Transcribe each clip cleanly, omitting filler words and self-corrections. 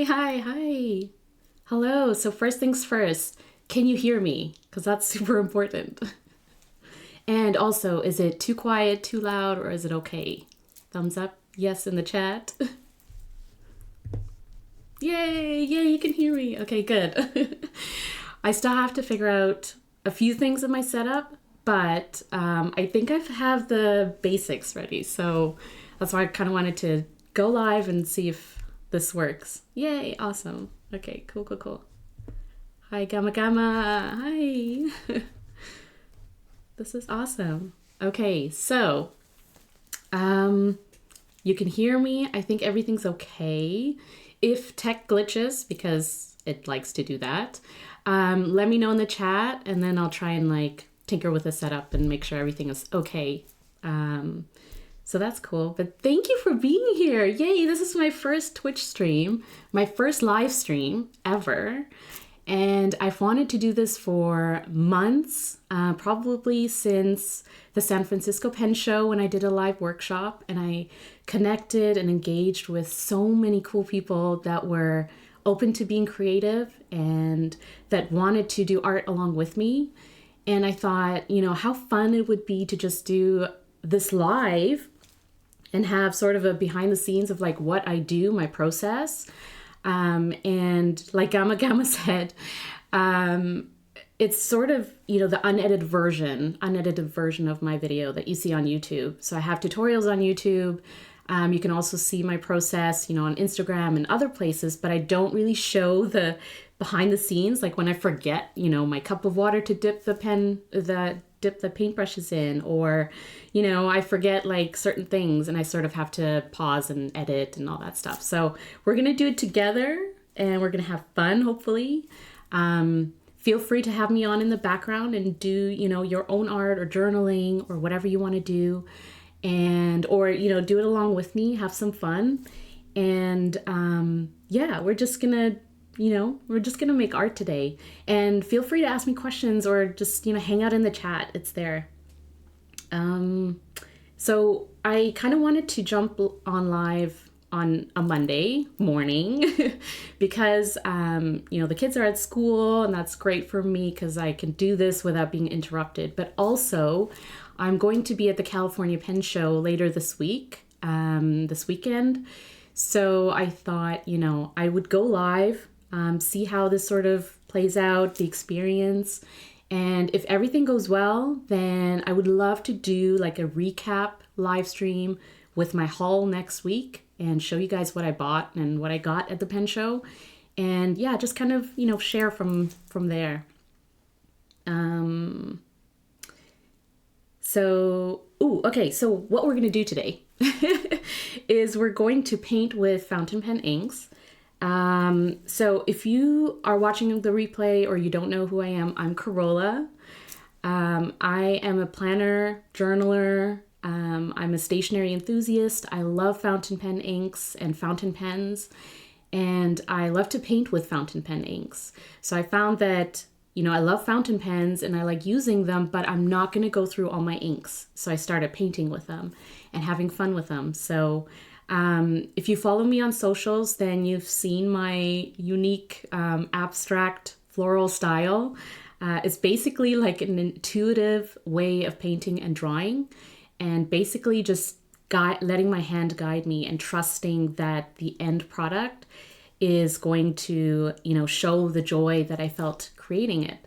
Hi. Hello. So first things first, can you hear me? Because that's super important. And also, is it too quiet, too loud, or is it okay? Thumbs up, yes in the chat. Yay, you can hear me. Okay, good. I still have to figure out a few things in my setup, but I think I have the basics ready. So that's why I kind of wanted to go live and see if this works. Yay, awesome. Okay, cool. Hi, Gamma. Hi. This is awesome. Okay, so you can hear me. I think everything's okay. If tech glitches, because it likes to do that, let me know in the chat, and then I'll try and like tinker with the setup and make sure everything is okay. So that's cool. But thank you for being here. Yay, this is my first Twitch stream, my first live stream ever. And I've wanted to do this for months, probably since the San Francisco Pen Show when I did a live workshop, and I connected and engaged with so many cool people that were open to being creative and that wanted to do art along with me. And I thought, how fun it would be to just do this live and have sort of a behind the scenes of like what I do, my process. And like Gamma said, it's sort of, the unedited version of my video that you see on YouTube. So I have tutorials on YouTube. You can also see my process, on Instagram and other places, but I don't really show the behind the scenes. Like when I forget, my cup of water to dip the paintbrushes in, or, I forget like certain things and I sort of have to pause and edit and all that stuff. So we're going to do it together and we're going to have fun, hopefully. Feel free to have me on in the background and do, your own art or journaling or whatever you want to do. Or do it along with me, have some fun. And we're just going to make art today. And feel free to ask me questions or just, hang out in the chat. It's there. So I kind of wanted to jump on live on a Monday morning because, the kids are at school, and that's great for me because I can do this without being interrupted. But also, I'm going to be at the California Pen Show later this week, this weekend. So I thought, I would go live, see how this sort of plays out, the experience. And if everything goes well, then I would love to do like a recap live stream with my haul next week and show you guys what I bought and what I got at the pen show. And yeah, just kind of, share from there. So what we're going to do today is we're going to paint with fountain pen inks. So if you are watching the replay or you don't know who I am, I'm Carola. I am a planner, journaler. I'm a stationery enthusiast. I love fountain pen inks and fountain pens, and I love to paint with fountain pen inks. So I found that, I love fountain pens and I like using them, but I'm not going to go through all my inks. So I started painting with them and having fun with them. So if you follow me on socials, then you've seen my unique abstract floral style. It's basically like an intuitive way of painting and drawing, and basically just letting my hand guide me and trusting that the end product is going to, show the joy that I felt creating it.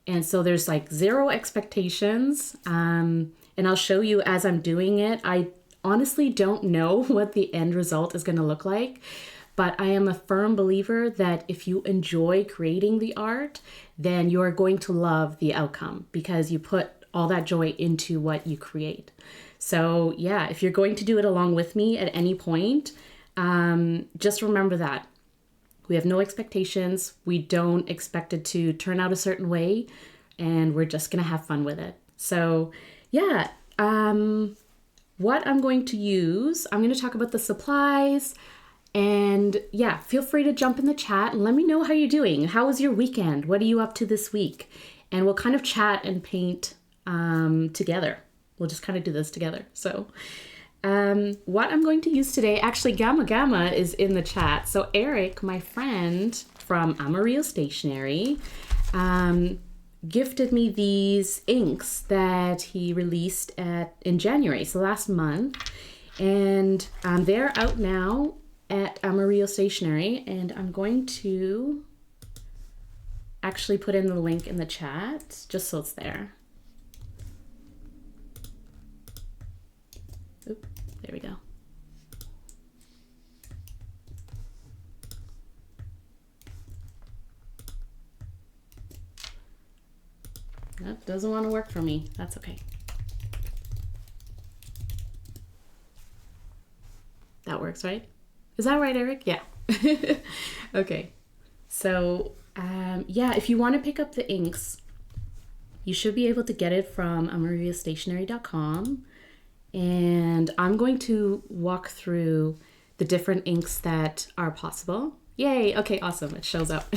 And so there's like zero expectations. And I'll show you as I'm doing it. I honestly don't know what the end result is going to look like, but I am a firm believer that if you enjoy creating the art, then you're going to love the outcome because you put all that joy into what you create. So yeah, if you're going to do it along with me at any point, just remember that we have no expectations. We don't expect it to turn out a certain way, and we're just going to have fun with it. So yeah, what I'm going to use, I'm going to talk about the supplies, and yeah, feel free to jump in the chat and let me know how you're doing. How was your weekend? What are you up to this week? And we'll kind of chat and paint together. We'll just kind of do this together. So What I'm going to use today, actually Gamma Gamma is in the chat. So Eric, my friend from Amarillo Stationery, gifted me these inks that he released in January, so last month. And they're out now at Amarillo Stationery, and I'm going to actually put in the link in the chat just so it's there. Oop, there we go. That doesn't want to work for me. That's okay. That works, right? Is that right, Eric? Yeah. Okay. So, yeah, if you want to pick up the inks, you should be able to get it from amarillostationery.com. And I'm going to walk through the different inks that are possible. Yay! Okay, awesome. It shows up.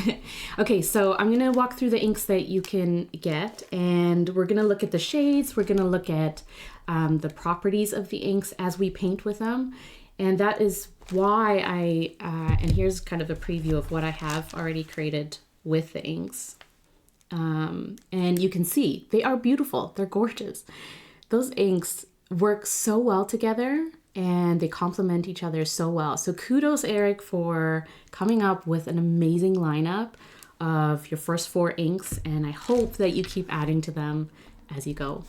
Okay, so I'm going to walk through the inks that you can get, and we're going to look at the shades. We're going to look at the properties of the inks as we paint with them. And that is why and here's kind of a preview of what I have already created with the inks. And you can see they are beautiful. They're gorgeous. Those inks work so well together and they complement each other so well. So kudos, Eric, for coming up with an amazing lineup of your first 4 inks. And I hope that you keep adding to them as you go.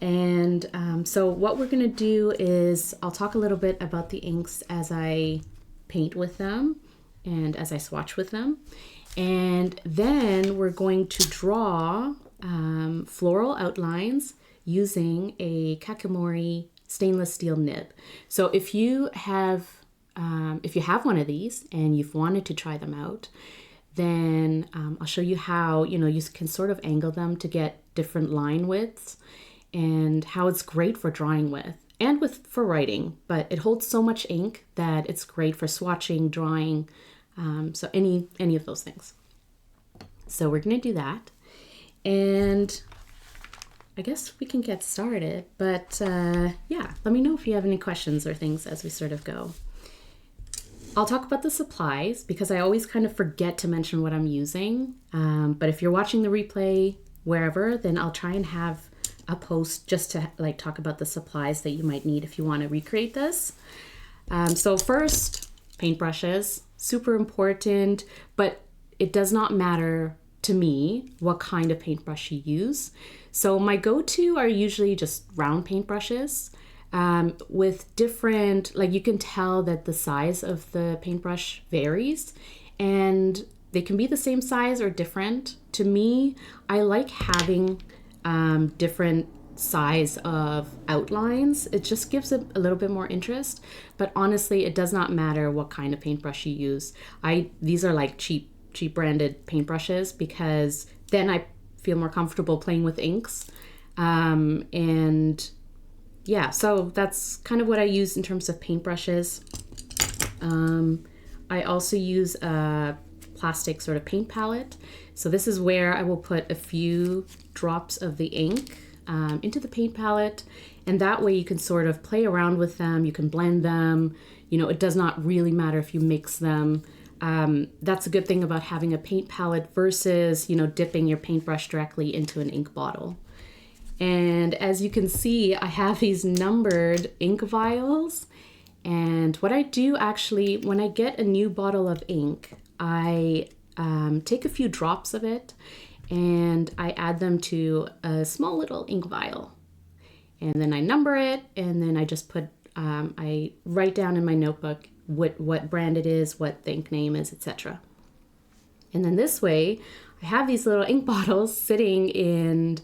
And so what we're going to do is I'll talk a little bit about the inks as I paint with them and as I swatch with them. And then we're going to draw floral outlines using a Kakimori stainless steel nib. So if you have one of these and you've wanted to try them out, then I'll show you how, you can sort of angle them to get different line widths, and how it's great for drawing with and for writing, but it holds so much ink that it's great for swatching, drawing, so any of those things. So we're going to do that, and I guess we can get started, but yeah, let me know if you have any questions or things as we sort of go. I'll talk about the supplies because I always kind of forget to mention what I'm using, but if you're watching the replay wherever, then I'll try and have a post just to talk about the supplies that you might need if you want to recreate this. So first, paintbrushes, super important, but it does not matter to me what kind of paintbrush you use. So my go-to are usually just round paintbrushes with different, you can tell that the size of the paintbrush varies and they can be the same size or different. To me, I like having different size of outlines. It just gives it a little bit more interest, but honestly, it does not matter what kind of paintbrush you use. These are cheap branded paintbrushes because then I feel more comfortable playing with inks. And yeah, so that's kind of what I use in terms of paintbrushes. I also use a plastic sort of paint palette. So this is where I will put a few drops of the ink into the paint palette, and that way you can sort of play around with them, you can blend them, it does not really matter if you mix them. That's a good thing about having a paint palette versus, dipping your paintbrush directly into an ink bottle. And as you can see, I have these numbered ink vials, and what I do actually, when I get a new bottle of ink, I take a few drops of it and I add them to a small little ink vial, and then I number it, and then I just put I write down in my notebook what brand it is, what the ink name is, etc. And then this way I have these little ink bottles sitting in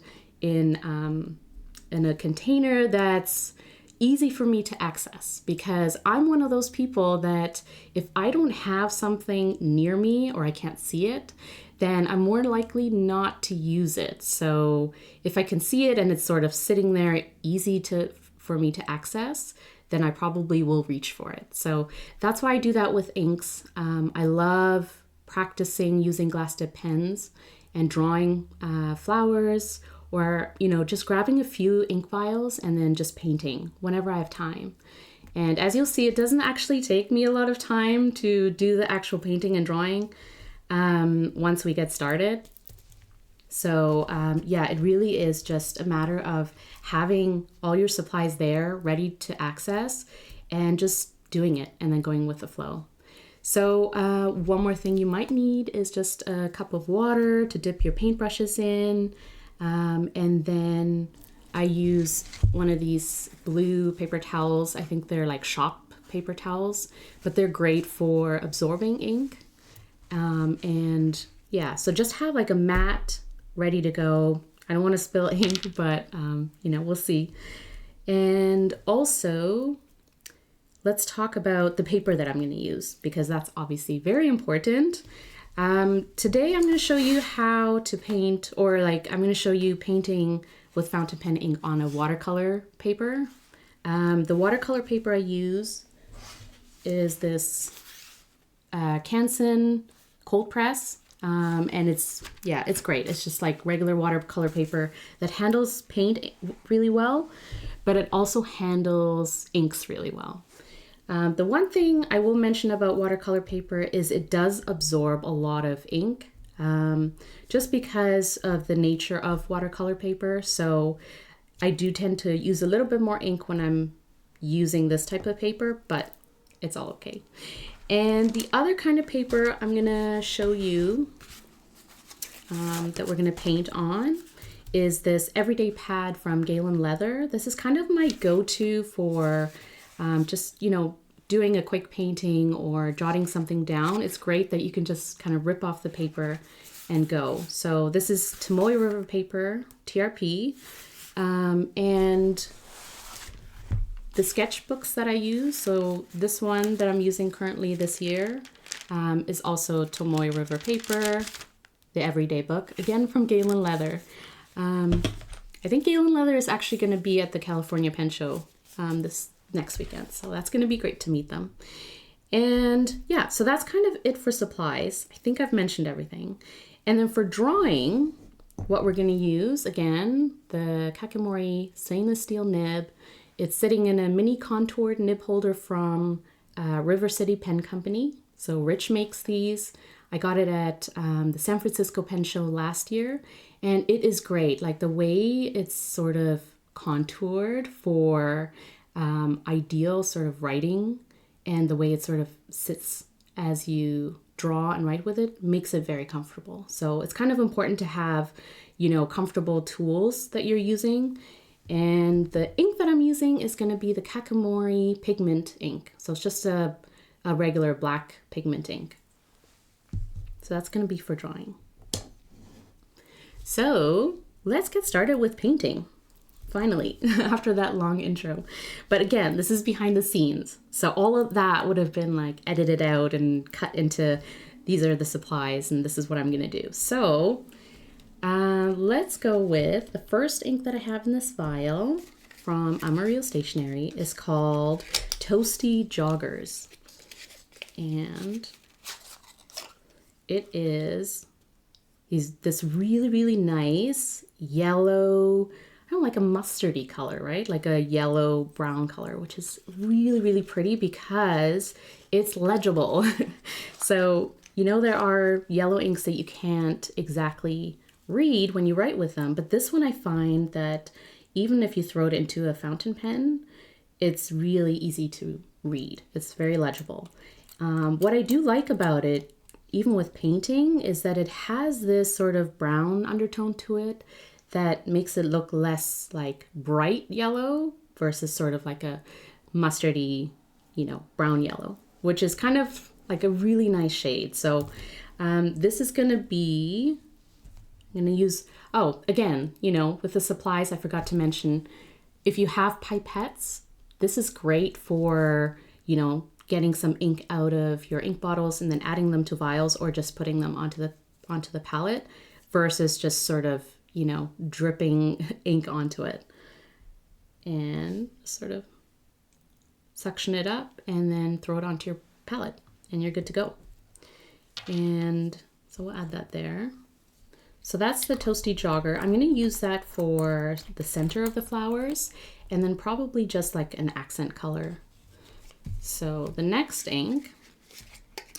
a container that's easy for me to access, because I'm one of those people that if I don't have something near me or I can't see it, then I'm more likely not to use it. So if I can see it and it's sort of sitting there easy for me to access, then I probably will reach for it. So that's why I do that with inks. I love practicing using glass tip pens and drawing flowers or, you know, just grabbing a few ink vials and then just painting whenever I have time. And as you'll see, it doesn't actually take me a lot of time to do the actual painting and drawing once we get started. So yeah, it really is just a matter of having all your supplies there ready to access and just doing it and then going with the flow. So one more thing you might need is just a cup of water to dip your paintbrushes in. And then I use one of these blue paper towels. I think they're like shop paper towels, but they're great for absorbing ink. And yeah, so just have like a mat ready to go. I don't want to spill ink, but you know, we'll see. And also, let's talk about the paper that I'm going to use, because that's obviously very important. Today I'm going to show you how to paint, or like I'm going to show you painting with fountain pen ink on a watercolor paper. The watercolor paper I use is this Canson cold press. And it's great. It's just like regular watercolor paper that handles paint really well, but it also handles inks really well. The one thing I will mention about watercolor paper is it does absorb a lot of ink, just because of the nature of watercolor paper. So I do tend to use a little bit more ink when I'm using this type of paper, but it's all okay. And the other kind of paper I'm gonna show you that we're gonna paint on is this everyday pad from Galen Leather. This is kind of my go-to for just, you know, doing a quick painting or jotting something down. It's great that you can just kind of rip off the paper and go. So this is Tomoe River paper, TRP, and the sketchbooks that I use. So this one that I'm using currently this year is also Tomoe River paper, the everyday book, again from Galen Leather. I think Galen Leather is actually going to be at the California Pen Show this next weekend, so that's going to be great to meet them. And yeah, so that's kind of it for supplies. I think I've mentioned everything. And then for drawing, what we're going to use, again, the Kakimori stainless steel nib. It's sitting in a mini contoured nib holder from River City Pen Company. So Rich makes these. I got it at the San Francisco Pen Show last year, and it is great. Like the way it's sort of contoured for ideal sort of writing, and the way it sort of sits as you draw and write with it makes it very comfortable. So it's kind of important to have, you know, comfortable tools that you're using. And the ink that I'm using is going to be the Kakimori pigment ink. So it's just a regular black pigment ink. So that's going to be for drawing. So let's get started with painting. Finally, after that long intro. But again, this is behind the scenes. So all of that would have been like edited out and cut into, these are the supplies and this is what I'm going to do. So let's go with the first ink that I have in this vial from Amarillo Stationery is called Toasty Joggers. And it is this really, really nice yellow, I don't like a mustardy color, right? Like a yellow brown color, which is really, really pretty because it's legible. So, you know, there are yellow inks that you can't exactly read when you write with them, but this one I find that even if you throw it into a fountain pen, it's really easy to read. It's very legible. What I do like about it, even with painting, is that it has this sort of brown undertone to it that makes it look less like bright yellow versus sort of like a mustardy, you know, brown yellow, which is kind of like a really nice shade. So this is going to be, I'm going to use, oh, again, you know, with the supplies, I forgot to mention, if you have pipettes, this is great for, you know, getting some ink out of your ink bottles and then adding them to vials, or just putting them onto the palette versus just sort of, you know, dripping ink onto it. And sort of suction it up and then throw it onto your palette and you're good to go. And so we'll add that there. So that's the Toasty Jogger. I'm going to use that for the center of the flowers and then probably just like an accent color. So the next ink,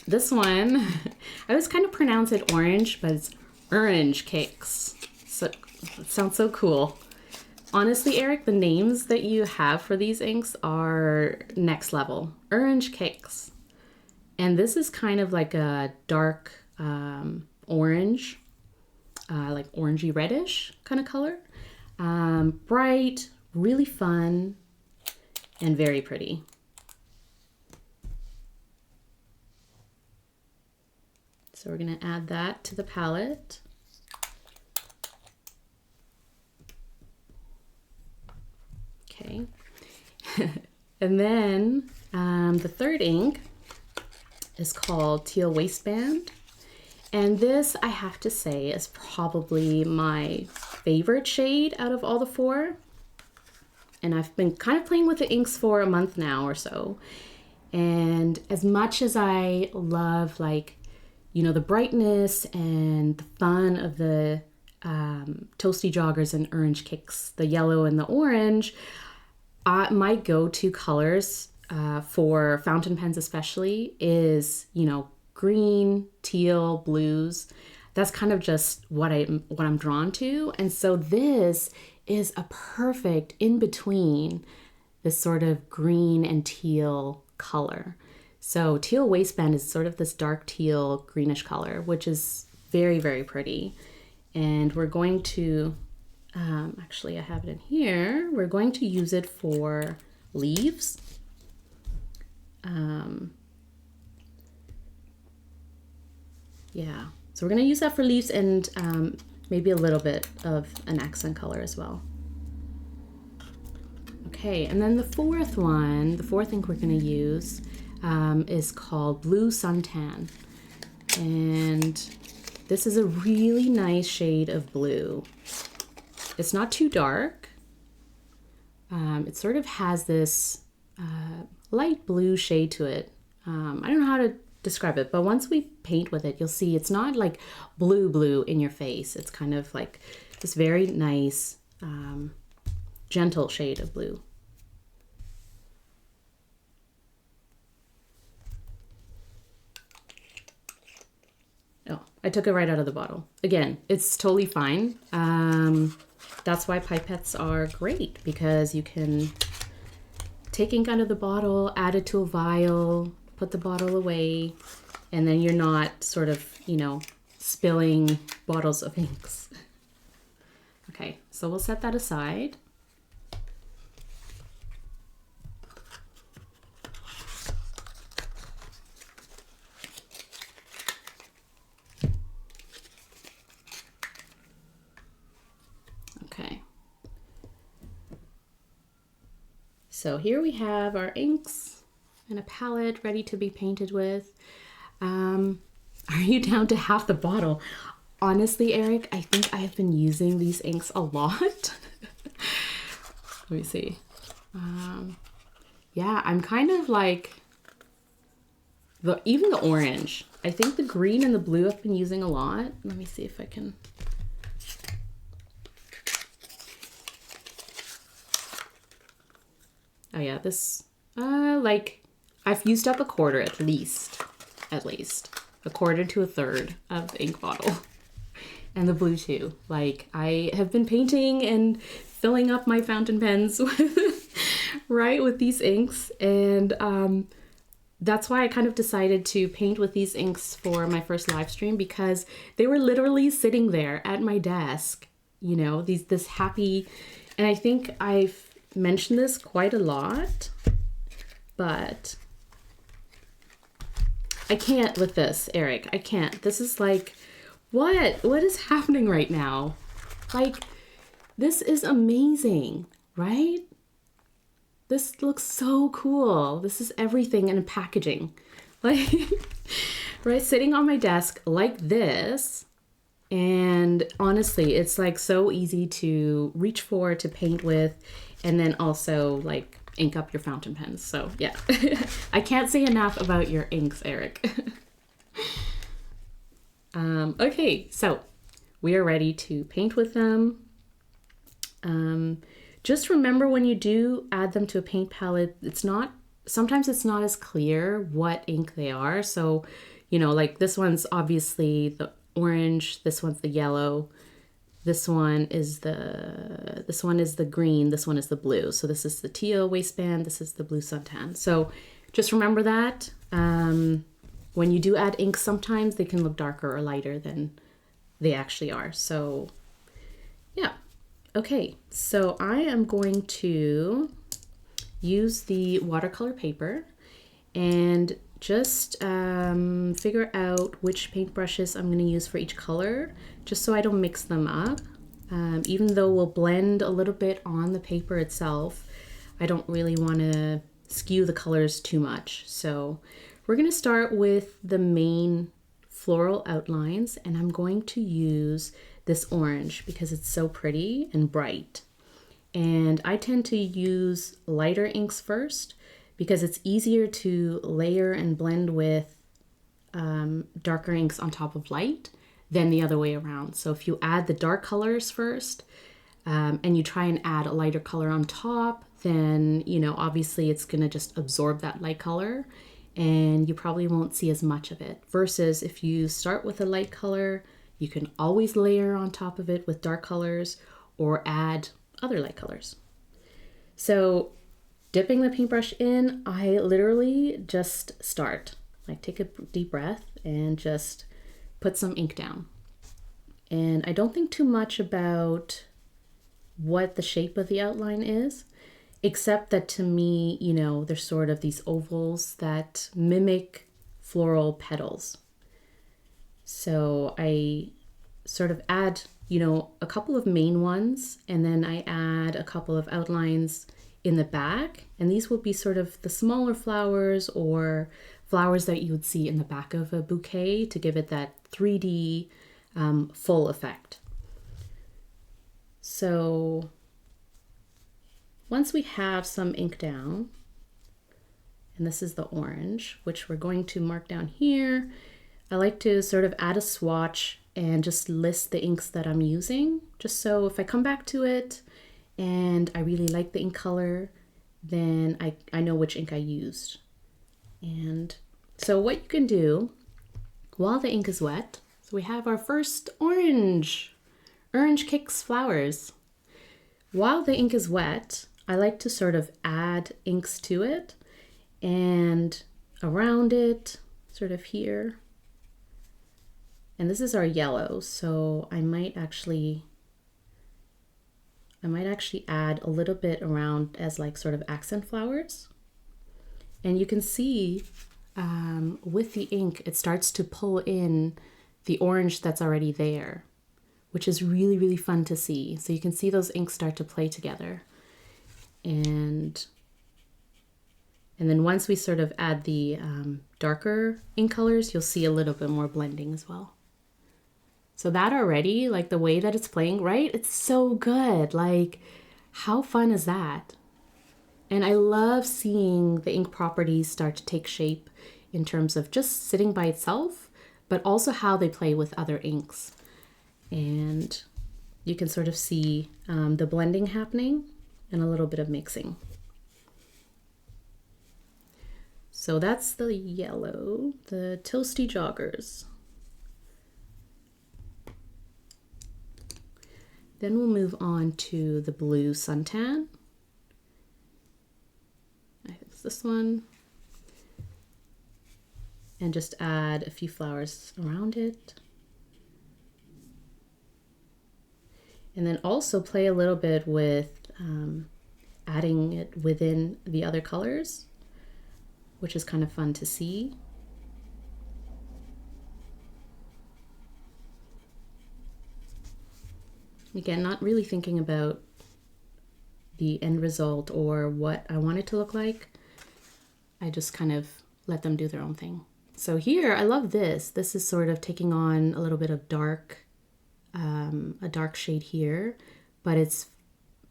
this one, I always kind of pronounce it orange, but it's URng cakes. So it sounds so cool. Honestly, Eric, the names that you have for these inks are next level. URng cakes. And this is kind of like a dark orange, like orangey reddish kind of color. Bright, really fun, and very pretty. So we're going to add that to the palette. Okay. And then the third ink is called Teal Waistband. And this, I have to say, is probably my favorite shade out of all the four. And I've been kind of playing with the inks for a month now or so. And as much as I love, like, you know, the brightness and the fun of the Toasty Joggers and URng cakes, the yellow and the orange, my go-to colors for fountain pens especially is, you know, green, teal, blues. That's kind of just what I'm drawn to. And so this is a perfect in between this sort of green and teal color. So Teal Waistband is sort of this dark teal greenish color, which is very, very pretty. And we're going to, actually I have it in here. We're going to use it for leaves. Yeah, so we're gonna use that for leaves and maybe a little bit of an accent color as well. Okay, and then the fourth ink we're gonna use is called Blue Suntan. And this is a really nice shade of blue. It's not too dark. It sort of has this light blue shade to it. I don't know how to describe it, but once we paint with it, you'll see it's not like blue in your face. It's kind of like this very nice, gentle shade of blue. Oh, I took it right out of the bottle. Again, it's totally fine. That's why pipettes are great, because you can take ink out of the bottle, add it to a vial, put the bottle away, and then you're not sort of, you know, spilling bottles of inks. Okay, so we'll set that aside. Okay. So here we have our inks and a palette ready to be painted with. Are you down to half the bottle? Honestly, Eric, I think I have been using these inks a lot. Let me see. Yeah, I'm kind of like, even the orange. I think the green and the blue I've been using a lot. Let me see if I can. Oh yeah, this, like, I've used up a quarter at least. A quarter to a third of the ink bottle. And the blue too. Like, I have been painting and filling up my fountain pens with, right, with these inks. And that's why I kind of decided to paint with these inks for my first live stream, because they were literally sitting there at my desk, you know, this happy, and I think I've mentioned this quite a lot, but I can't with this, Eric. I can't. This is like, what is happening right now? Like, this is amazing, right? This looks so cool. This is everything in a packaging. Like, right, sitting on my desk like this. And honestly, it's like so easy to reach for, to paint with, and then also like ink up your fountain pens. So yeah, I can't say enough about your inks, Eric. Okay, so we are ready to paint with them. Just remember when you do add them to a paint palette, sometimes it's not as clear what ink they are. So, you know, like this one's obviously the orange, this one's the yellow, this one is the green, this one is the blue. So this is the teal waistband, this is the blue suntan. So just remember that. When you do add ink, sometimes they can look darker or lighter than they actually are. So yeah. Okay, so I am going to use the watercolor paper and just figure out which paintbrushes I'm going to use for each color, just so I don't mix them up. Even though we'll blend a little bit on the paper itself, I don't really want to skew the colors too much. So we're going to start with the main floral outlines, and I'm going to use this orange because it's so pretty and bright. And I tend to use lighter inks first because it's easier to layer and blend with darker inks on top of light than the other way around. So if you add the dark colors first and you try and add a lighter color on top, then, you know, obviously it's gonna just absorb that light color and you probably won't see as much of it. Versus if you start with a light color, you can always layer on top of it with dark colors or add other light colors. So dipping the paintbrush in, I literally just start. Like take a deep breath and just put some ink down. And I don't think too much about what the shape of the outline is, except that to me, you know, there's sort of these ovals that mimic floral petals. So I sort of add, you know, a couple of main ones, and then I add a couple of outlines in the back. And these will be sort of the smaller flowers or flowers that you would see in the back of a bouquet to give it that 3D full effect. So once we have some ink down, and this is the orange, which we're going to mark down here, I like to sort of add a swatch and just list the inks that I'm using, just so if I come back to it and I really like the ink color, then I know which ink I used. And so what you can do while the ink is wet, so we have our first orange Kicks flowers. While the ink is wet, I like to sort of add inks to it and around it, sort of here. And this is our yellow, so I might actually add a little bit around as like sort of accent flowers. And you can see with the ink, it starts to pull in the orange that's already there, which is really, really fun to see. So you can see those inks start to play together. And then once we sort of add the darker ink colors, you'll see a little bit more blending as well. So that already, like the way that it's playing, right? It's so good. Like, how fun is that? And I love seeing the ink properties start to take shape in terms of just sitting by itself, but also how they play with other inks. And you can sort of see the blending happening and a little bit of mixing. So that's the yellow, the Toasty Joggers. Then we'll move on to the blue Suntan. It's this one. And just add a few flowers around it. And then also play a little bit with adding it within the other colors, which is kind of fun to see. Again, not really thinking about the end result or what I want it to look like. I just kind of let them do their own thing. So here, I love this. This is sort of taking on a little bit of dark, a dark shade here, but it's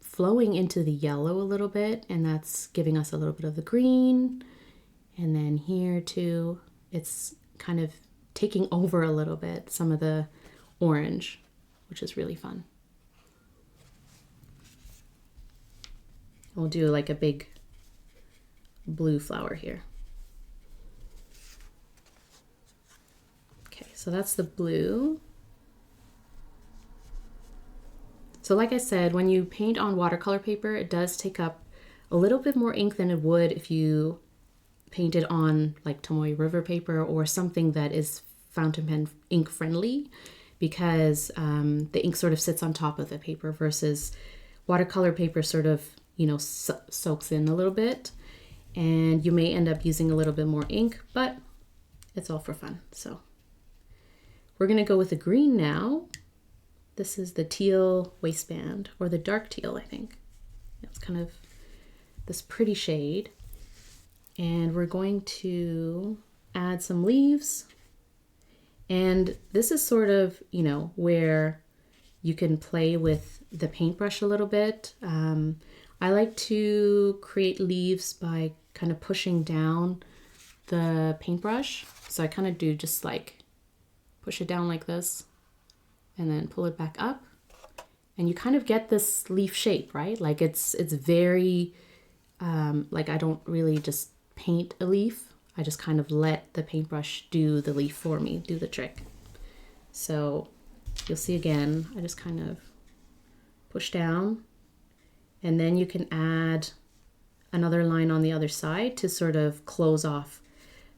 flowing into the yellow a little bit, and that's giving us a little bit of the green. And then here too, it's kind of taking over a little bit, some of the orange. which is really fun. We'll do like a big blue flower here. Okay, so that's the blue. So like I said, when you paint on watercolor paper, it does take up a little bit more ink than it would if you painted on like Tomoe River paper or something that is fountain pen ink friendly, because the ink sort of sits on top of the paper versus watercolor paper sort of, you know, soaks in a little bit, and you may end up using a little bit more ink, but it's all for fun. So we're gonna go with the green now. This is the teal waistband, or the dark teal, I think. It's kind of this pretty shade. And we're going to add some leaves. And this is sort of, you know, where you can play with the paintbrush a little bit. I like to create leaves by kind of pushing down the paintbrush. So I kind of do just like push it down like this and then pull it back up. And you kind of get this leaf shape, right? Like it's very, like I don't really just paint a leaf. I just kind of let the paintbrush do the leaf for me, do the trick. So you'll see again, I just kind of push down, and then you can add another line on the other side to sort of close off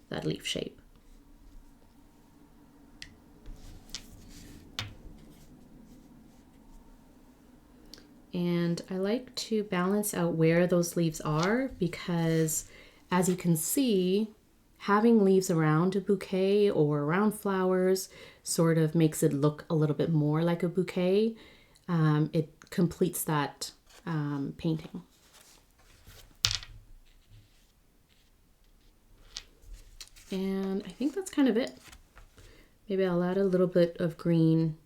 that leaf shape. And I like to balance out where those leaves are, because as you can see, having leaves around a bouquet or around flowers sort of makes it look a little bit more like a bouquet. It completes that painting. And I think that's kind of it. Maybe I'll add a little bit of green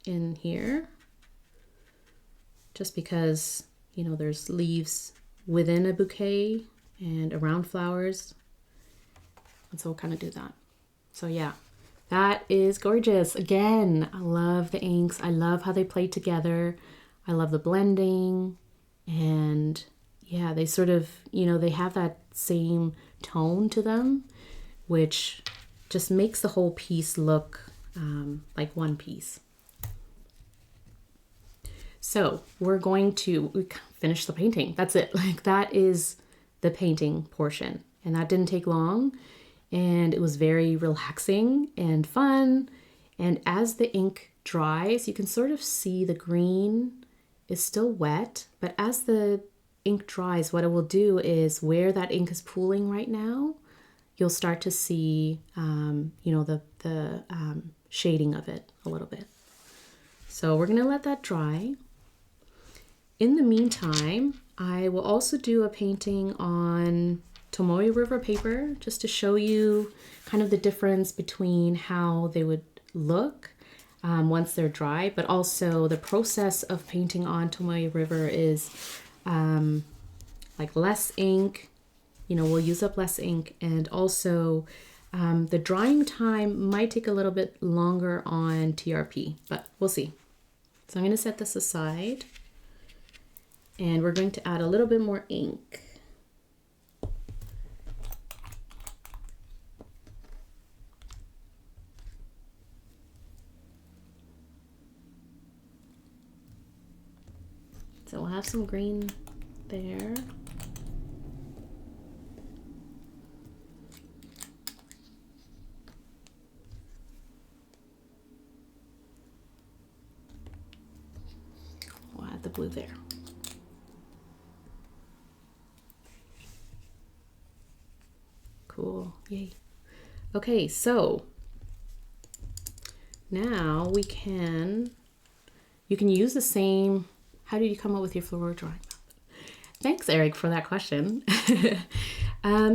in here, just because, you know, there's leaves within a bouquet and around flowers. And so we'll kind of do that. So yeah, that is gorgeous. Again, I love the inks. I love how they play together. I love the blending. And yeah, they sort of, you know, they have that same tone to them, which just makes the whole piece look like one piece. So we're going to finish the painting. That's it. Like that is the painting portion. And that didn't take long. And it was very relaxing and fun. And as the ink dries, you can sort of see the green is still wet. But as the ink dries, what it will do is where that ink is pooling right now, you'll start to see, you know, the shading of it a little bit. So we're going to let that dry. In the meantime, I will also do a painting on Tomoe River paper, just to show you kind of the difference between how they would look once they're dry, but also the process of painting on Tomoe River is like less ink, you know, we'll use up less ink, and also the drying time might take a little bit longer on TRP, but we'll see. So I'm going to set this aside, and we're going to add a little bit more ink. So we'll have some green there. We'll add the blue there. Cool, yay. Okay, so now you can use the same. How did you come up with your floral drawing method? Thanks, Eric, for that question.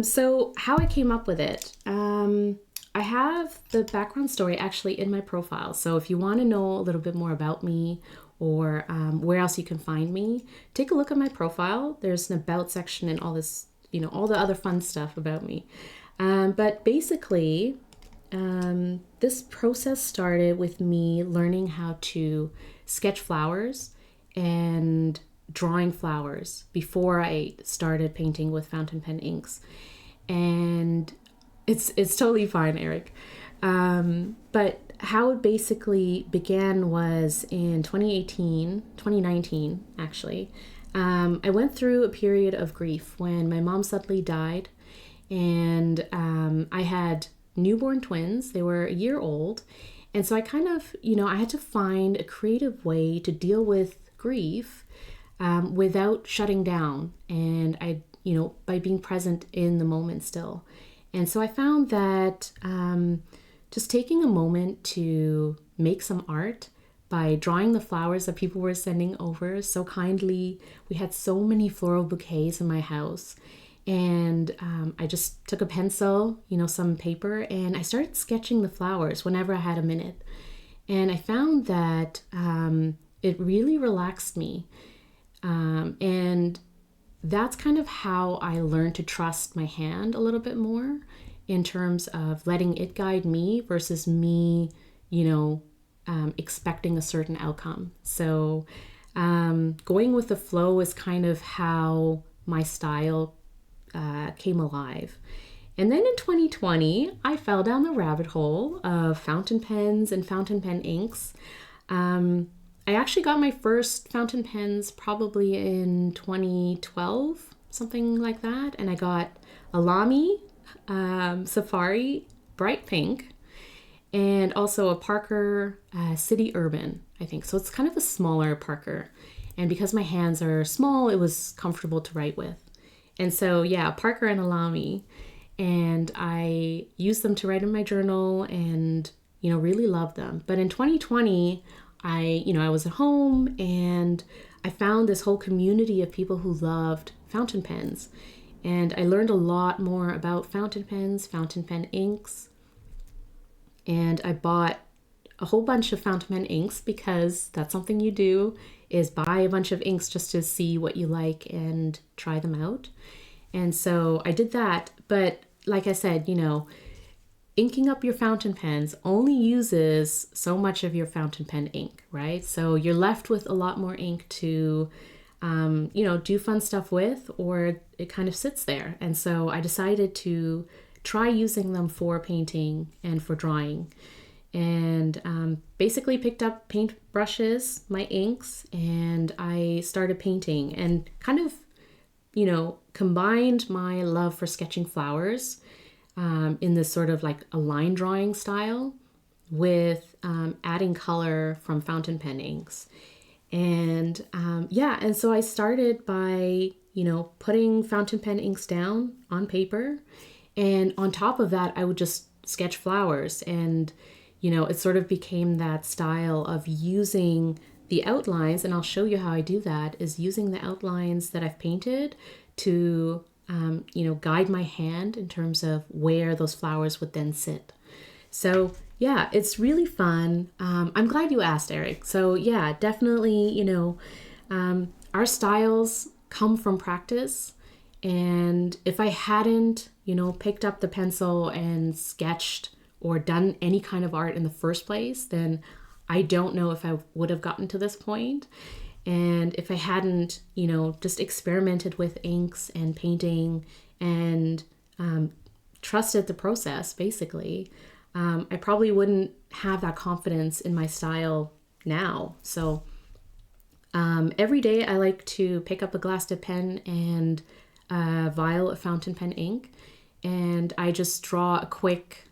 So how I came up with it, I have the background story actually in my profile. So if you want to know a little bit more about me, or where else you can find me, take a look at my profile. There's an about section and all this, you know, all the other fun stuff about me. But basically, this process started with me learning how to sketch flowers and drawing flowers before I started painting with fountain pen inks. And it's totally fine, Eric. But how it basically began was in 2019 actually. I went through a period of grief when my mom suddenly died, and I had newborn twins. They were a year old. And so I kind of, I had to find a creative way to deal with grief without shutting down. And by being present in the moment still. And so I found that just taking a moment to make some art by drawing the flowers that people were sending over so kindly. We had so many floral bouquets in my house. And I just took a pencil, some paper, and I started sketching the flowers whenever I had a minute. And I found that it really relaxed me. And that's kind of how I learned to trust my hand a little bit more in terms of letting it guide me versus me, expecting a certain outcome. So going with the flow is kind of how my style came alive. And then in 2020, I fell down the rabbit hole of fountain pens and fountain pen inks. I actually got my first fountain pens probably in 2012, something like that. And I got a Lamy Safari Bright Pink and also a Parker City Urban, I think. So it's kind of a smaller Parker. And because my hands are small, it was comfortable to write with. And so, yeah, Parker and a Lamy. And I used them to write in my journal and, really loved them. But in 2020, I was at home and I found this whole community of people who loved fountain pens. And I learned a lot more about fountain pens, fountain pen inks. And I bought a whole bunch of fountain pen inks because that's something you do, is buy a bunch of inks just to see what you like and try them out. And so I did that. But like I said, inking up your fountain pens only uses so much of your fountain pen ink, right? So you're left with a lot more ink to, do fun stuff with, or it kind of sits there. And so I decided to try using them for painting and for drawing. And basically picked up paint brushes, my inks, and I started painting and kind of, combined my love for sketching flowers in this sort of like a line drawing style with adding color from fountain pen inks. And and so I started by, putting fountain pen inks down on paper. And on top of that, I would just sketch flowers. And, it sort of became that style of using the outlines, and I'll show you how I do that, is using the outlines that I've painted to, guide my hand in terms of where those flowers would then sit. So yeah, it's really fun. I'm glad you asked, Eric. So yeah, definitely, our styles come from practice. And if I hadn't, picked up the pencil and sketched or done any kind of art in the first place, then I don't know if I would have gotten to this point. And if I hadn't, just experimented with inks and painting and trusted the process, basically, I probably wouldn't have that confidence in my style now. So every day I like to pick up a glass tip pen and a vial of fountain pen ink, and I just draw a quick,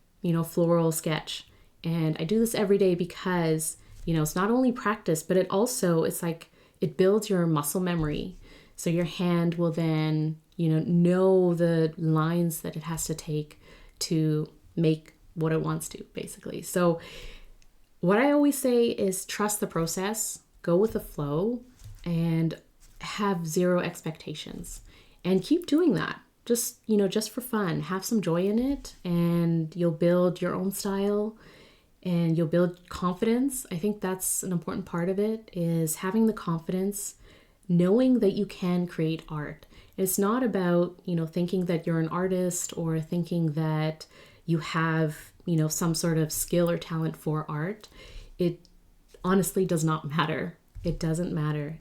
floral sketch. And I do this every day because, it's not only practice, but it's like it builds your muscle memory. So your hand will then, know the lines that it has to take to make what it wants to, basically. So what I always say is trust the process, go with the flow, and have zero expectations. And keep doing that. Just for fun. Have some joy in it, and you'll build your own style and you'll build confidence. I think that's an important part of it, is having the confidence, knowing that you can create art. It's not about, thinking that you're an artist or thinking that you have, some sort of skill or talent for art, it honestly does not matter. It doesn't matter.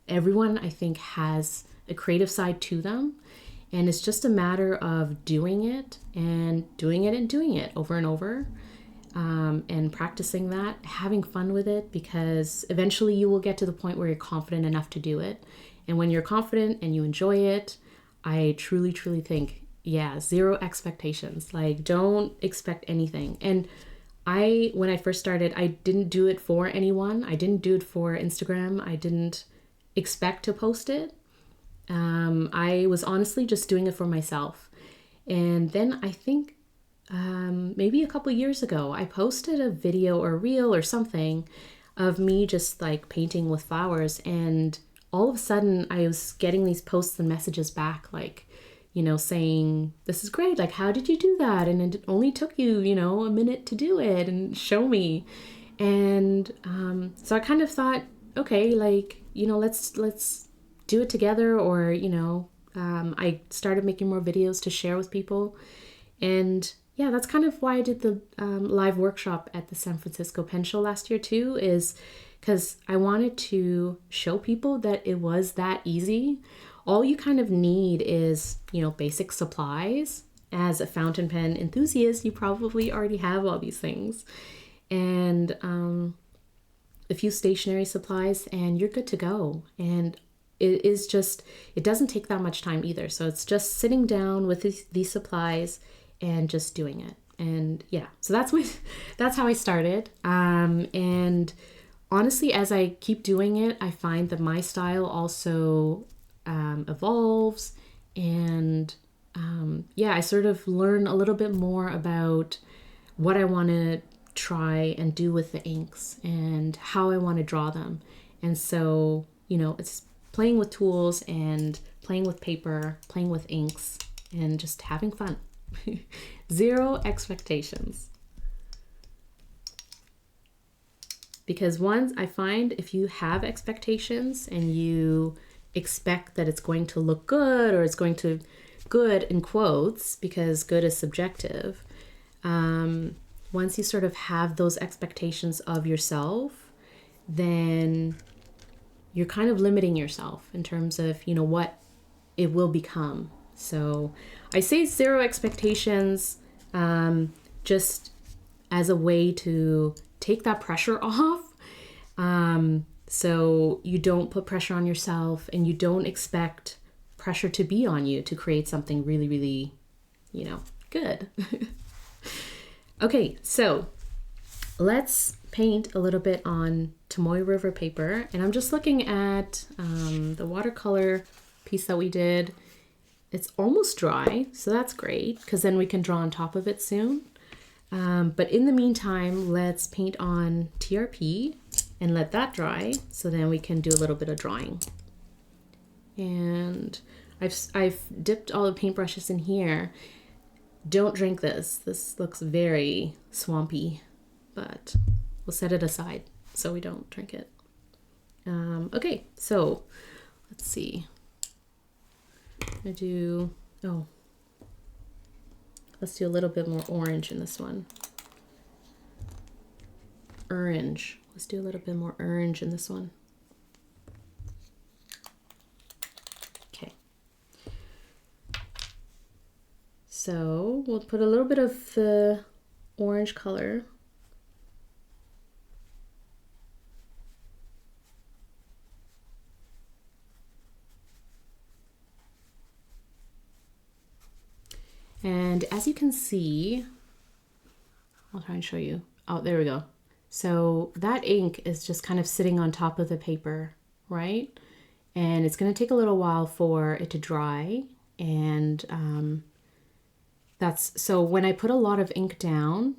Everyone, I think, has a creative side to them, and it's just a matter of doing it and doing it and doing it over and over, and practicing that, having fun with it, because eventually you will get to the point where you're confident enough to do it. And when you're confident and you enjoy it, I truly, truly think, yeah, zero expectations. Like, don't expect anything. And when I first started, I didn't do it for anyone. I didn't do it for Instagram. I didn't expect to post it. I was honestly just doing it for myself. And then I think maybe a couple years ago, I posted a video or reel or something of me just like painting with flowers. And all of a sudden I was getting these posts and messages back, like, saying, this is great. Like, how did you do that? And it only took you, a minute to do it and show me. And so I kind of thought, okay, like, let's do it together. Or, I started making more videos to share with people. And yeah, that's kind of why I did the live workshop at the San Francisco Pen Show last year too, is because I wanted to show people that it was that easy. All you kind of need is, basic supplies. As a fountain pen enthusiast, you probably already have all these things. And a few stationery supplies, and you're good to go. And it doesn't take that much time either. So it's just sitting down with these supplies and just doing it. And yeah, so that's how I started. And honestly, as I keep doing it, I find that my style also evolves, and I sort of learn a little bit more about what I want to try and do with the inks and how I want to draw them. And so, it's playing with tools and playing with paper, playing with inks, and just having fun. Zero expectations. Because I find if you have expectations and you expect that it's going to look good, or it's going to good in quotes, because good is subjective. Once you sort of have those expectations of yourself, then you're kind of limiting yourself in terms of, what it will become. So I say zero expectations, just as a way to take that pressure off. So you don't put pressure on yourself, and you don't expect pressure to be on you to create something really, really, good. Okay, so let's paint a little bit on Tomoe River paper. And I'm just looking at the watercolor piece that we did. It's almost dry, so that's great, because then we can draw on top of it soon. But in the meantime, let's paint on TRP and let that dry, so then we can do a little bit of drawing. And I've dipped all the paintbrushes in here. Don't drink this. This looks very swampy, but we'll set it aside so we don't drink it. Okay, so let's see. Let's do a little bit more orange in this one. Orange. Let's do a little bit more orange in this one. Okay. So we'll put a little bit of the orange color. And as you can see, I'll try and show you. Oh, there we go. So that ink is just kind of sitting on top of the paper, right? And it's going to take a little while for it to dry. And so when I put a lot of ink down,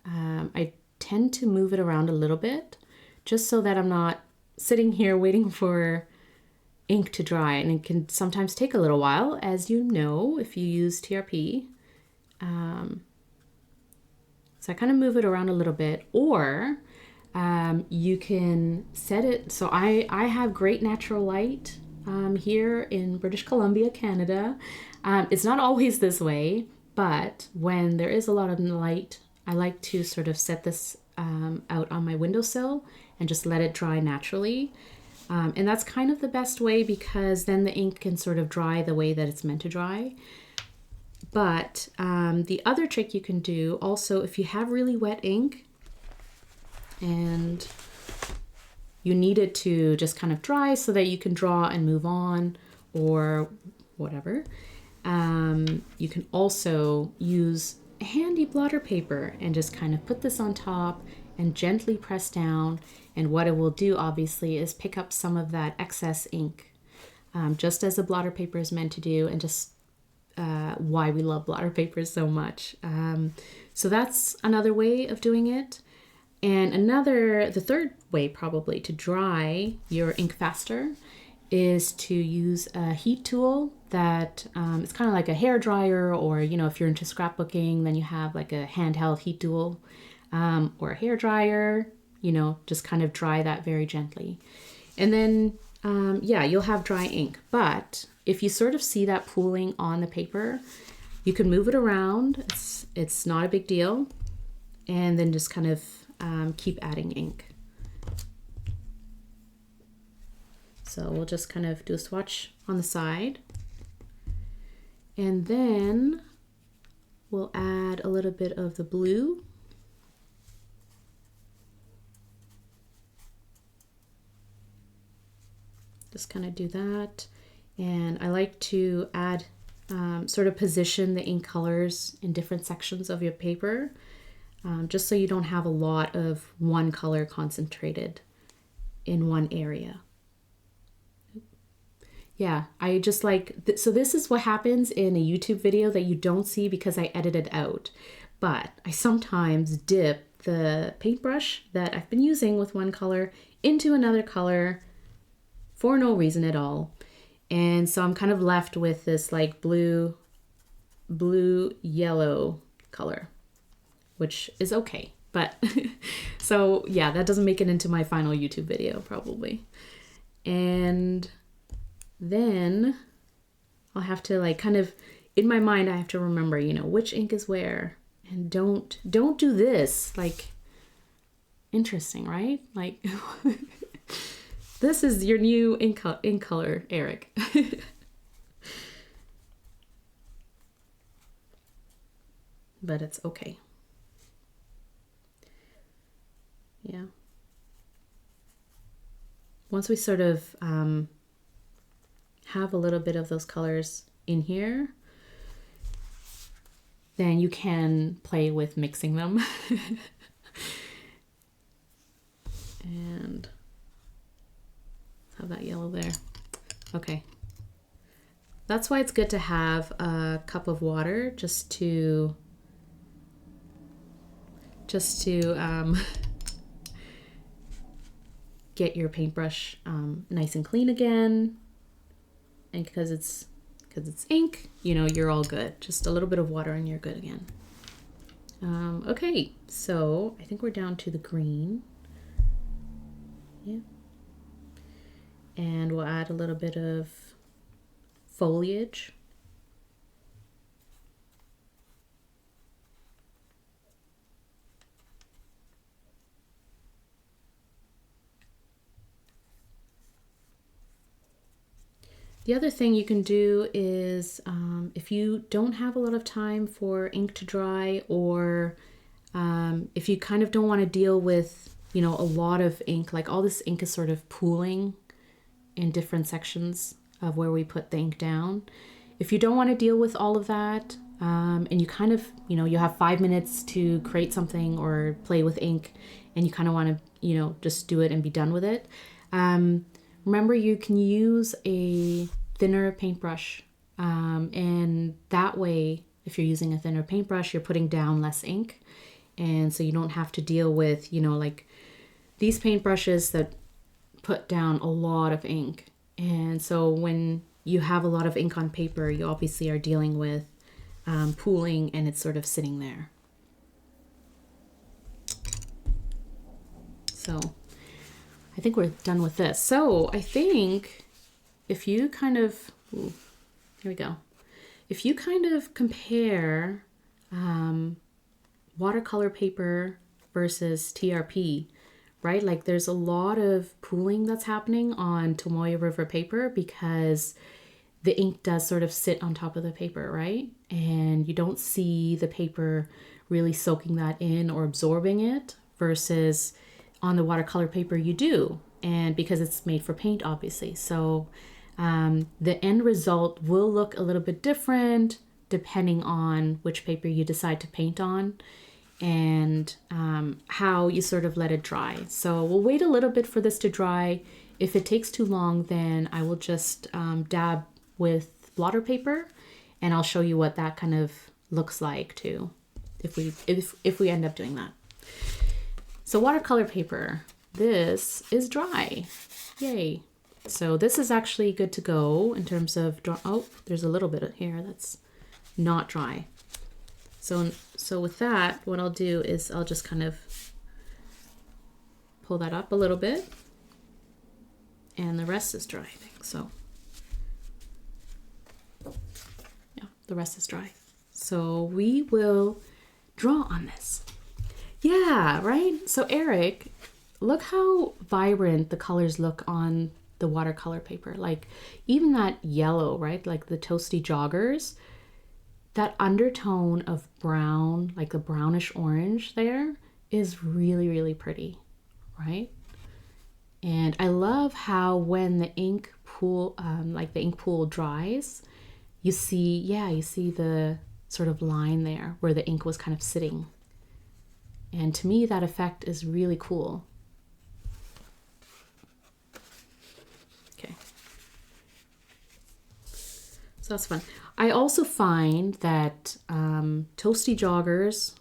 I tend to move it around a little bit, just so that I'm not sitting here waiting for ink to dry. And it can sometimes take a little while, as you know, if you use TRP. So I kind of move it around a little bit, or you can set it. So I have great natural light here in British Columbia, Canada. It's not always this way, but when there is a lot of light, I like to sort of set this out on my windowsill and just let it dry naturally. And that's kind of the best way because then the ink can sort of dry the way that it's meant to dry. But the other trick you can do also, if you have really wet ink and you need it to just kind of dry so that you can draw and move on or whatever, you can also use handy blotter paper and just kind of put this on top and gently press down. And what it will do obviously is pick up some of that excess ink, just as a blotter paper is meant to do, and just why we love blotter paper so much. So that's another way of doing it. And the third way probably to dry your ink faster is to use a heat tool that it's kind of like a hair dryer, or if you're into scrapbooking, then you have like a handheld heat tool or a hair dryer, just kind of dry that very gently. And then you'll have dry ink. But if you sort of see that pooling on the paper, you can move it around. It's not a big deal. And then just kind of keep adding ink. So we'll just kind of do a swatch on the side. And then we'll add a little bit of the blue. Just kind of do that. And I like to add, sort of position the ink colors in different sections of your paper, just so you don't have a lot of one color concentrated in one area. Yeah, I just like, so this is what happens in a YouTube video that you don't see because I edit it out. But I sometimes dip the paintbrush that I've been using with one color into another color for no reason at all. And so I'm kind of left with this like blue yellow color, which is okay. But so yeah, that doesn't make it into my final YouTube video probably. And then I'll have to like kind of, in my mind, I have to remember, which ink is where, and don't do this. Like, interesting, right? Like, this is your new ink color, Eric. But it's okay. Yeah. Once we sort of have a little bit of those colors in here, then you can play with mixing them. And have that yellow there. Okay. That's why it's good to have a cup of water just to get your paintbrush nice and clean again. And because it's ink, you're all good. Just a little bit of water and you're good again. Okay, so I think we're down to the green. Yeah. And we'll add a little bit of foliage. The other thing you can do is if you don't have a lot of time for ink to dry, or if you kind of don't want to deal with, a lot of ink, like all this ink is sort of pooling in different sections of where we put the ink down. If you don't want to deal with all of that, and you kind of, you have 5 minutes to create something or play with ink, and you kind of want to, just do it and be done with it. Remember, you can use a thinner paintbrush, and that way, if you're using a thinner paintbrush, you're putting down less ink, and so you don't have to deal with, like these paintbrushes that put down a lot of ink. And so when you have a lot of ink on paper, you obviously are dealing with pooling, and it's sort of sitting there. So I think we're done with this. So I think if you kind of, here we go. If you kind of compare watercolor paper versus TRP, right? Like there's a lot of pooling that's happening on Tomoe River paper because the ink does sort of sit on top of the paper, right? And you don't see the paper really soaking that in or absorbing it, versus on the watercolor paper you do. And because it's made for paint, obviously. So the end result will look a little bit different depending on which paper you decide to paint on and how you sort of let it dry. So we'll wait a little bit for this to dry. If it takes too long, then I will just dab with blotter paper, and I'll show you what that kind of looks like too, if we end up doing that. So watercolor paper, this is dry. Yay. So this is actually good to go in terms of oh, there's a little bit here that's not dry. So with that, what I'll do is I'll just kind of pull that up a little bit, and the rest is dry, I think. So yeah, the rest is dry. So we will draw on this. Yeah, right? So Eric, look how vibrant the colors look on the watercolor paper. Like even that yellow, right? Like the Toasty Joggers, that undertone of brown, like the brownish orange there, is really, really pretty, right? And I love how when the ink pool, like the ink pool dries, you see the sort of line there where the ink was kind of sitting. And to me, that effect is really cool. Okay. So that's fun. I also find that Toasty Joggers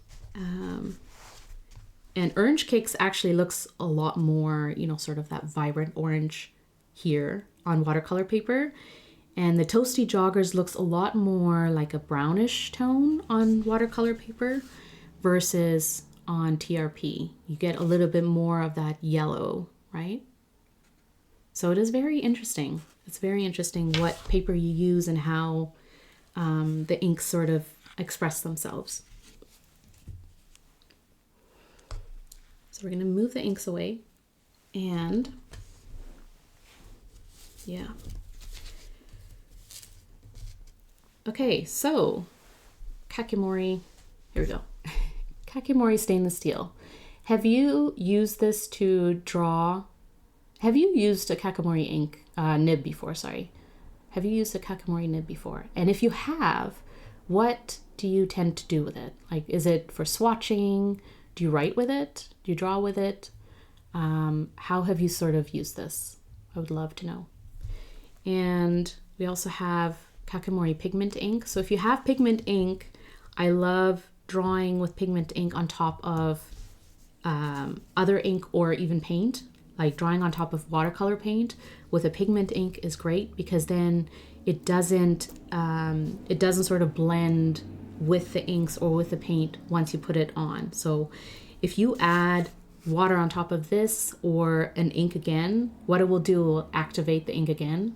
and Orange Cakes actually looks a lot more, sort of that vibrant orange here on watercolor paper. And the Toasty Joggers looks a lot more like a brownish tone on watercolor paper versus on TRP. You get a little bit more of that yellow, right? So it is very interesting. It's very interesting what paper you use and how the inks sort of express themselves. So we're going to move the inks away, and yeah. Okay, so Kakimori, here we go. Kakimori stainless steel. Have you used this to draw? Have you used a Kakimori ink nib before? Sorry. Have you used a Kakimori nib before? And if you have, what do you tend to do with it? Like, is it for swatching? Do you write with it? Do you draw with it? How have you sort of used this? I would love to know. And we also have Kakimori pigment ink. So if you have pigment ink, I love drawing with pigment ink on top of other ink or even paint. Like drawing on top of watercolor paint with a pigment ink is great because then it doesn't sort of blend with the inks or with the paint once you put it on. So if you add water on top of this or an ink again, what it will do will activate the ink again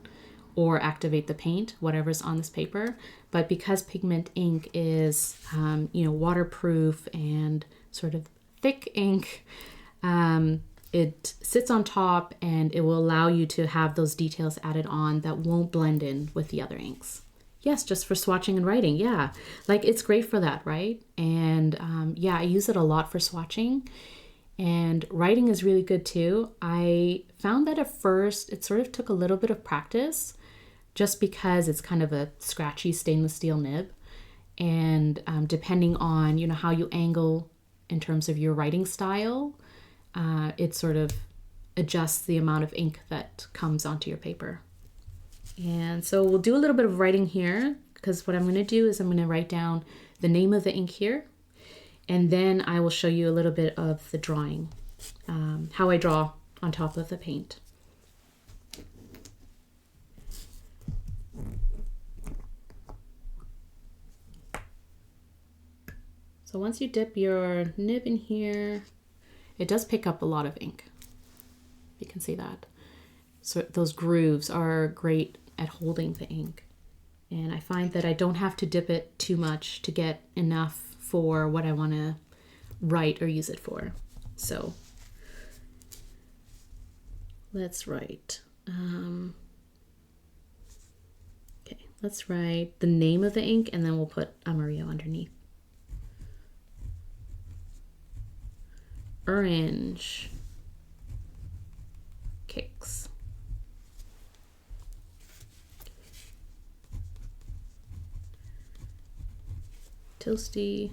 or activate the paint, whatever's on this paper. But because pigment ink is waterproof and sort of thick ink, it sits on top and it will allow you to have those details added on that won't blend in with the other inks. Yes, just for swatching and writing. Yeah, like it's great for that, right? And I use it a lot for swatching, and writing is really good too. I found that at first it sort of took a little bit of practice just because it's kind of a scratchy stainless steel nib. And depending on, how you angle in terms of your writing style, it sort of adjusts the amount of ink that comes onto your paper. And so we'll do a little bit of writing here, because what I'm going to do is I'm going to write down the name of the ink here, and then I will show you a little bit of the drawing, how I draw on top of the paint. So once you dip your nib in here, it does pick up a lot of ink. You can see that. So those grooves are great at holding the ink. And I find that I don't have to dip it too much to get enough for what I want to write or use it for. So let's write. Okay, let's write the name of the ink, and then we'll put Amarillo underneath. Orange Kicks. Toasty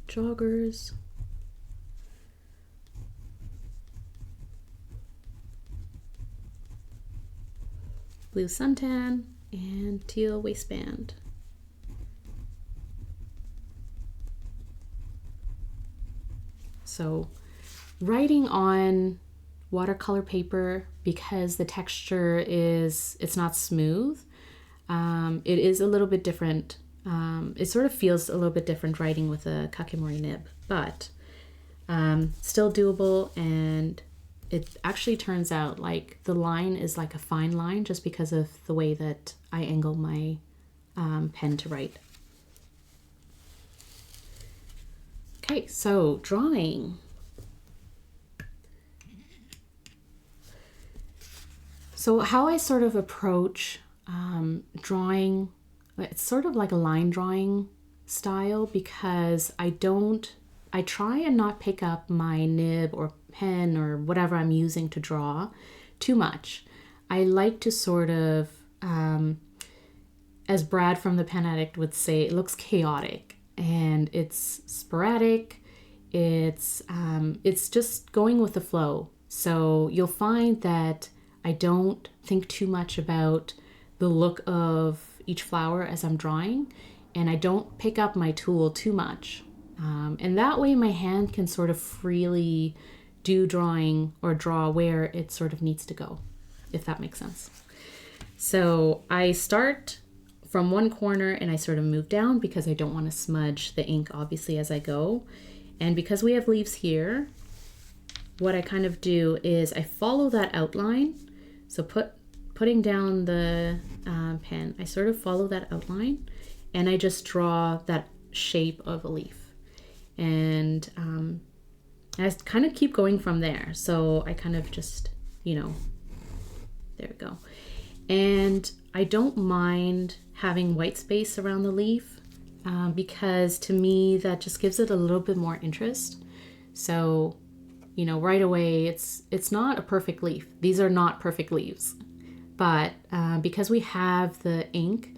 Joggers. Blue Suntan and Teal Waistband. So writing on watercolor paper, because the texture it's not smooth, it is a little bit different. It sort of feels a little bit different writing with a kakimori nib, but still doable, and it actually turns out like the line is like a fine line just because of the way that I angle my pen to write. Okay, so drawing. So how I sort of approach drawing, it's sort of like a line drawing style, because I try and not pick up my nib or pen or whatever I'm using to draw too much. I like to sort of, as Brad from the Pen Addict would say, it looks chaotic and it's sporadic. It's just going with the flow. So you'll find that I don't think too much about the look of each flower as I'm drawing, and I don't pick up my tool too much. And that way my hand can sort of freely do drawing or draw where it sort of needs to go, if that makes sense. So I start from one corner and I sort of move down because I don't want to smudge the ink obviously as I go. And because we have leaves here, what I kind of do is I follow that outline. So putting down the pen, I sort of follow that outline and I just draw that shape of a leaf. And I kind of keep going from there. So I kind of just, there we go. And I don't mind having white space around the leaf because to me that just gives it a little bit more interest. So, right away it's not a perfect leaf. These are not perfect leaves. But because we have the ink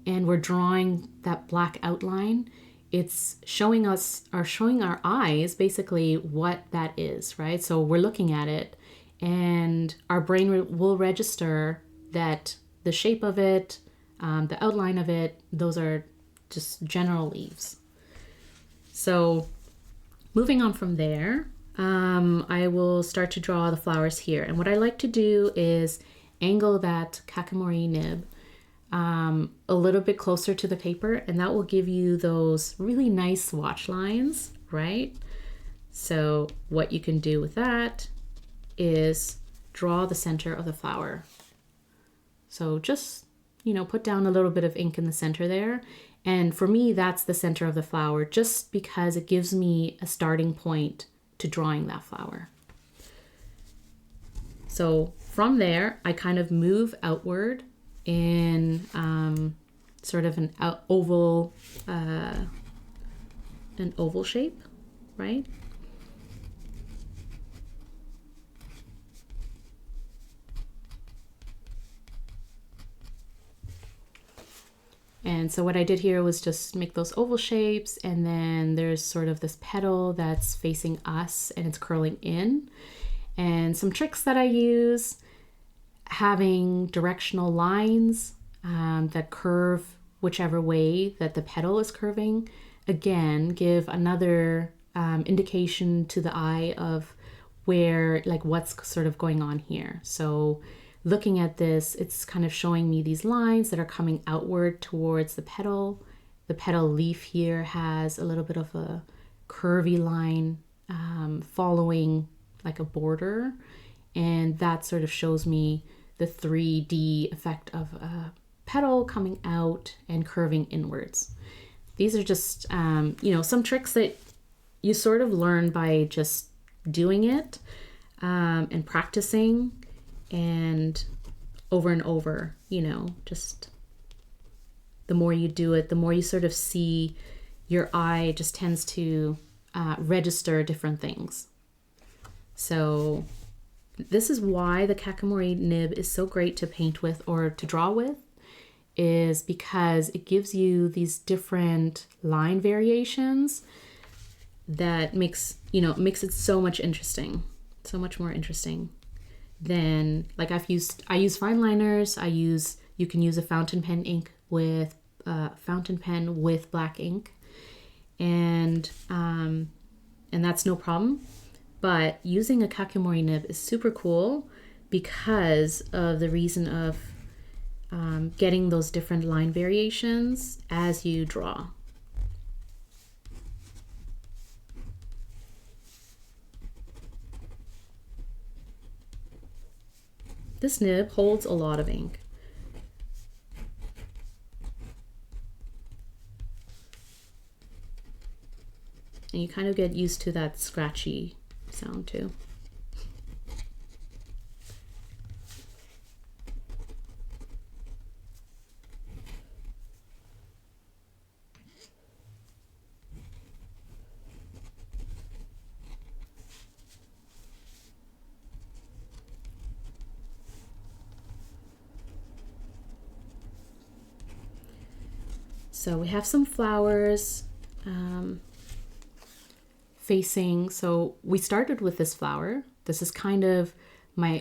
and we're drawing that black outline, it's showing our eyes basically what that is, right? So we're looking at it and our brain will register that the shape of it, the outline of it, those are just general leaves. So moving on from there, I will start to draw the flowers here. And what I like to do is angle that kakimori nib a little bit closer to the paper, and that will give you those really nice swatch lines, right? So what you can do with that is draw the center of the flower. So just, put down a little bit of ink in the center there. And for me, that's the center of the flower, just because it gives me a starting point to drawing that flower. So from there, I kind of move outward in sort of an oval shape, right? And so what I did here was just make those oval shapes, and then there's sort of this petal that's facing us and it's curling in. And some tricks that I use, having directional lines that curve whichever way that the petal is curving, again, give another indication to the eye of where, like, what's sort of going on here. So looking at this, it's kind of showing me these lines that are coming outward towards the petal. The petal leaf here has a little bit of a curvy line following like a border, and that sort of shows me the 3D effect of a petal coming out and curving inwards. These are just some tricks that you sort of learn by just doing it and practicing and over, you know, just the more you do it, the more you sort of see your eye just tends to register different things. So this is why the Kakimori nib is so great to paint with or to draw with, is because it gives you these different line variations that makes it so much more interesting than, like, I use fine liners. You can use a fountain pen with black ink, and that's no problem. But using a Kakimori nib is super cool because of the reason of getting those different line variations as you draw. This nib holds a lot of ink. And you kind of get used to that scratchy sound too. So we have some flowers facing. So we started with this flower. This is kind of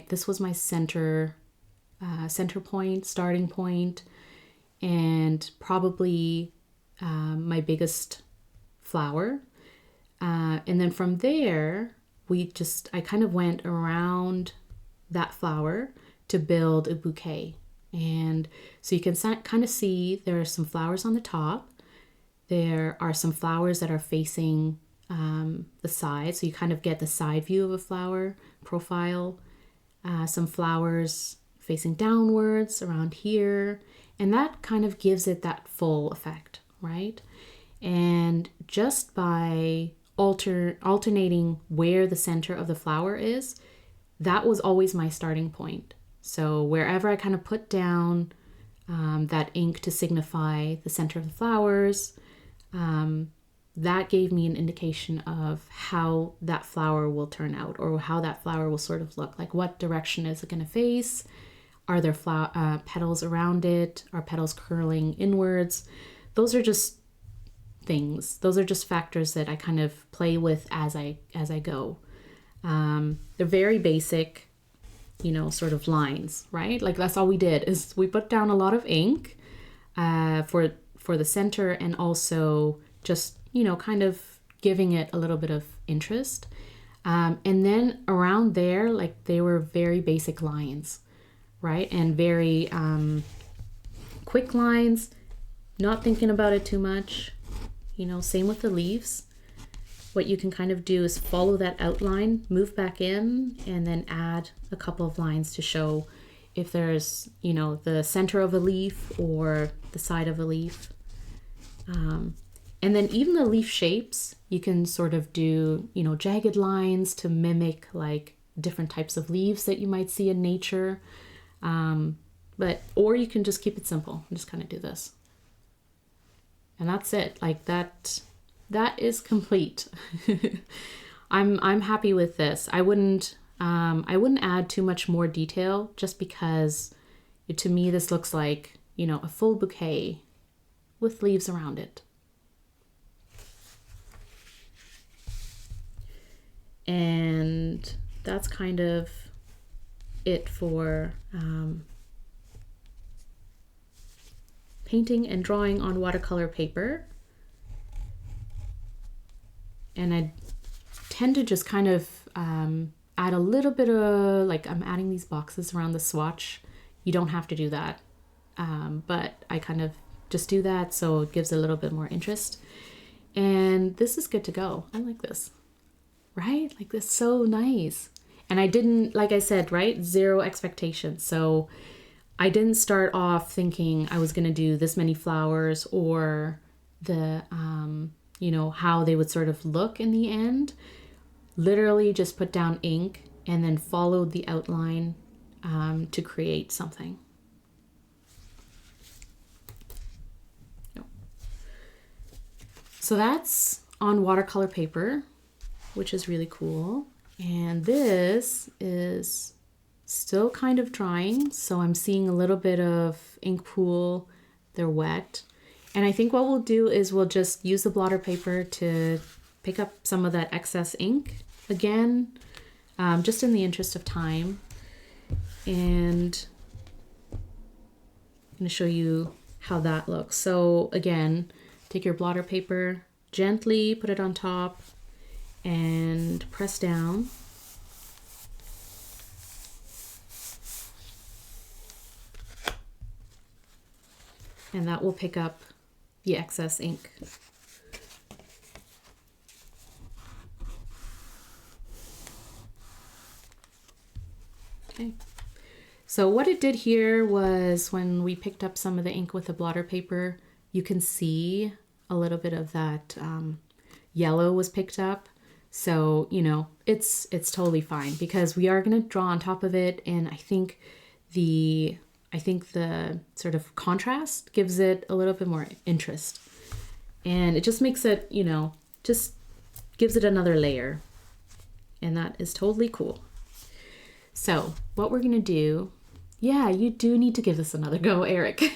this was my center point, starting point, and probably my biggest flower. And then from there, I kind of went around that flower to build a bouquet. And so you can kind of see there are some flowers on the top. There are some flowers that are facing the side. So you kind of get the side view of a flower profile. Some flowers facing downwards around here. And that kind of gives it that full effect, right? And just by alternating where the center of the flower is, that was always my starting point. So wherever I kind of put down that ink to signify the center of the flowers, that gave me an indication of how that flower will turn out, or how that flower will sort of look. Like, what direction is it going to face? Are there petals around it? Are petals curling inwards? Those are just things. Those are just factors that I kind of play with as I go. They're very basic, sort of lines, right? Like, that's all we did is we put down a lot of ink for the center, and also just, kind of giving it a little bit of interest. And then around there, like, they were very basic lines, right? And very quick lines, not thinking about it too much. Same with the leaves. What you can kind of do is follow that outline, move back in, and then add a couple of lines to show if there's, the center of a leaf or the side of a leaf. And then even the leaf shapes, you can sort of do, jagged lines to mimic like different types of leaves that you might see in nature. Or you can just keep it simple and just kind of do this. And that's it. Like, that is complete. I'm happy with this. I wouldn't add too much more detail, just because to me this looks like, a full bouquet with leaves around it. And that's kind of it for painting and drawing on watercolor paper. And I tend to just kind of add a little bit of, like, I'm adding these boxes around the swatch. You don't have to do that. But I kind of just do that so it gives a little bit more interest. And this is good to go. I like this, right? Like, this is so nice. And I didn't, like I said, right? Zero expectations. So I didn't start off thinking I was going to do this many flowers, or the you know, how they would sort of look in the end, literally just put down ink and then followed the outline to create something. So that's on watercolor paper, which is really cool. And this is still kind of drying, so I'm seeing a little bit of ink pool. They're wet. And I think what we'll do is we'll just use the blotter paper to pick up some of that excess ink again, just in the interest of time. And I'm going to show you how that looks. So again, take your blotter paper, gently put it on top and press down. And that will pick up the excess ink. Okay. So what it did here was when we picked up some of the ink with the blotter paper, you can see a little bit of that yellow was picked up. So, you know, it's totally fine because we are going to draw on top of it. And I think the sort of contrast gives it a little bit more interest. And it just makes it, you know, just gives it another layer. And that is totally cool. So what we're going to do, yeah, you do need to give this another go, Eric.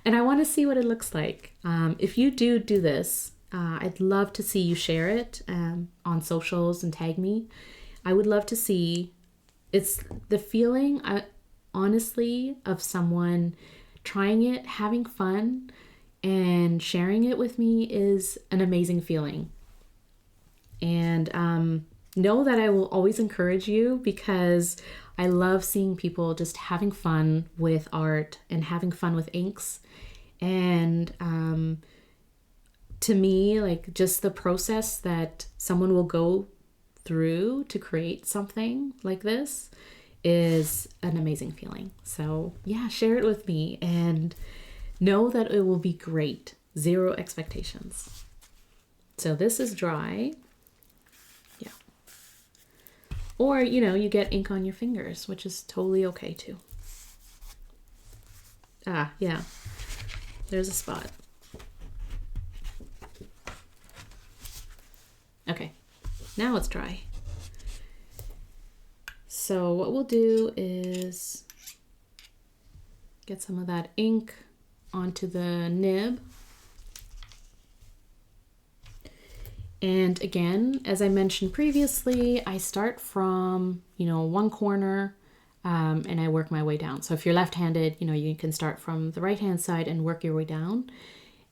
And I want to see what it looks like. If you do this, I'd love to see you share it on socials and tag me. I would love to see, it's the feeling, honestly, of someone trying it, having fun, and sharing it with me is an amazing feeling. And know that I will always encourage you because I love seeing people just having fun with art and having fun with inks. And to me, like just the process that someone will go through to create something like this is an amazing feeling. So yeah, share it with me and know that it will be great. Zero expectations. So this is dry. Yeah. Or, you know, you get ink on your fingers, which is totally okay too. Ah, yeah. There's a spot. Okay, now it's dry. So what we'll do is get some of that ink onto the nib. And again, as I mentioned previously, I start from, you know, one corner and I work my way down. So if you're left-handed, you know, you can start from the right-hand side and work your way down.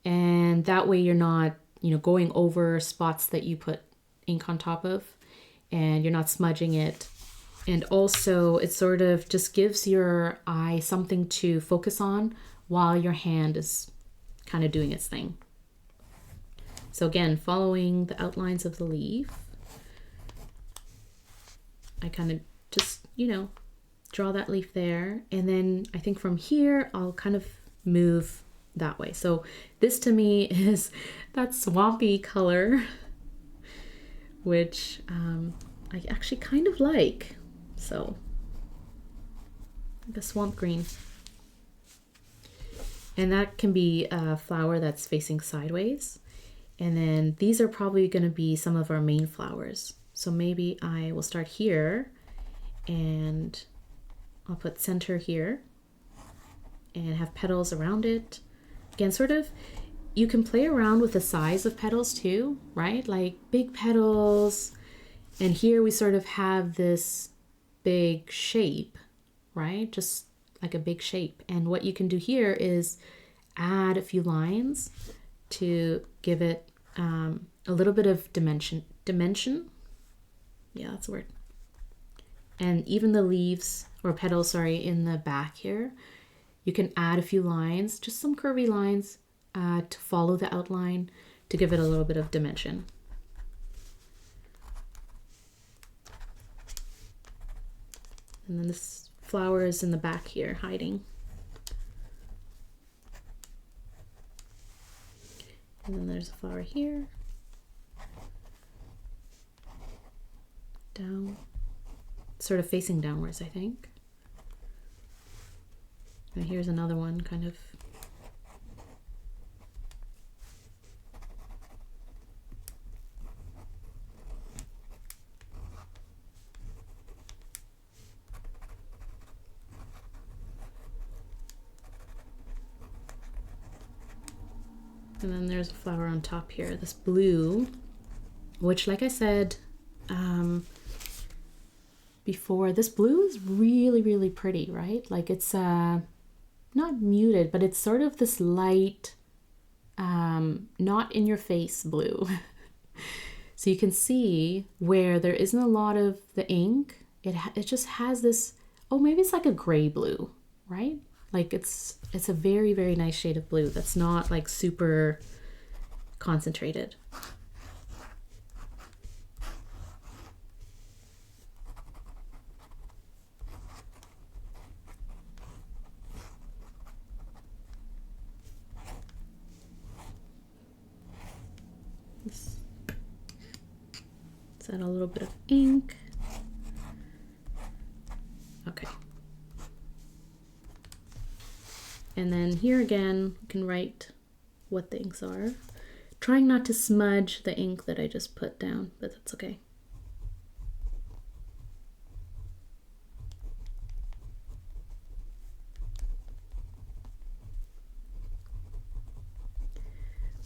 And that way you're not, you know, going over spots that you put ink on top of and you're not smudging it. And also it sort of just gives your eye something to focus on while your hand is kind of doing its thing. So again, following the outlines of the leaf, I kind of just, you know, draw that leaf there. And then I think from here, I'll kind of move that way. So this to me is that swampy color, which I actually kind of like. So like a swamp green. And that can be a flower that's facing sideways. And then these are probably going to be some of our main flowers. So maybe I will start here and I'll put center here and have petals around it. Again, sort of, you can play around with the size of petals too, right? Like big petals. And here we sort of have this big shape, right? Just like a big shape. And what you can do here is add a few lines to give it a little bit of dimension. Yeah, that's a word. And even the leaves or petals, sorry, in the back here, you can add a few lines, just some curvy lines to follow the outline to give it a little bit of dimension. And then this flower is in the back here hiding. And then there's a flower here. Down. Sort of facing downwards, I think. And here's another one, kind of. And then there's a flower on top here, this blue, which, like I said before, this blue is really, really pretty, right? Like it's not muted, but it's sort of this light, not in your face blue. So you can see where there isn't a lot of the ink, it just has this, oh, maybe it's like a gray blue, right? Like it's a very, very nice shade of blue that's not like super concentrated. Let's add a little bit of ink. Okay. And then here again, you can write what the inks are. Trying not to smudge the ink that I just put down, but that's okay.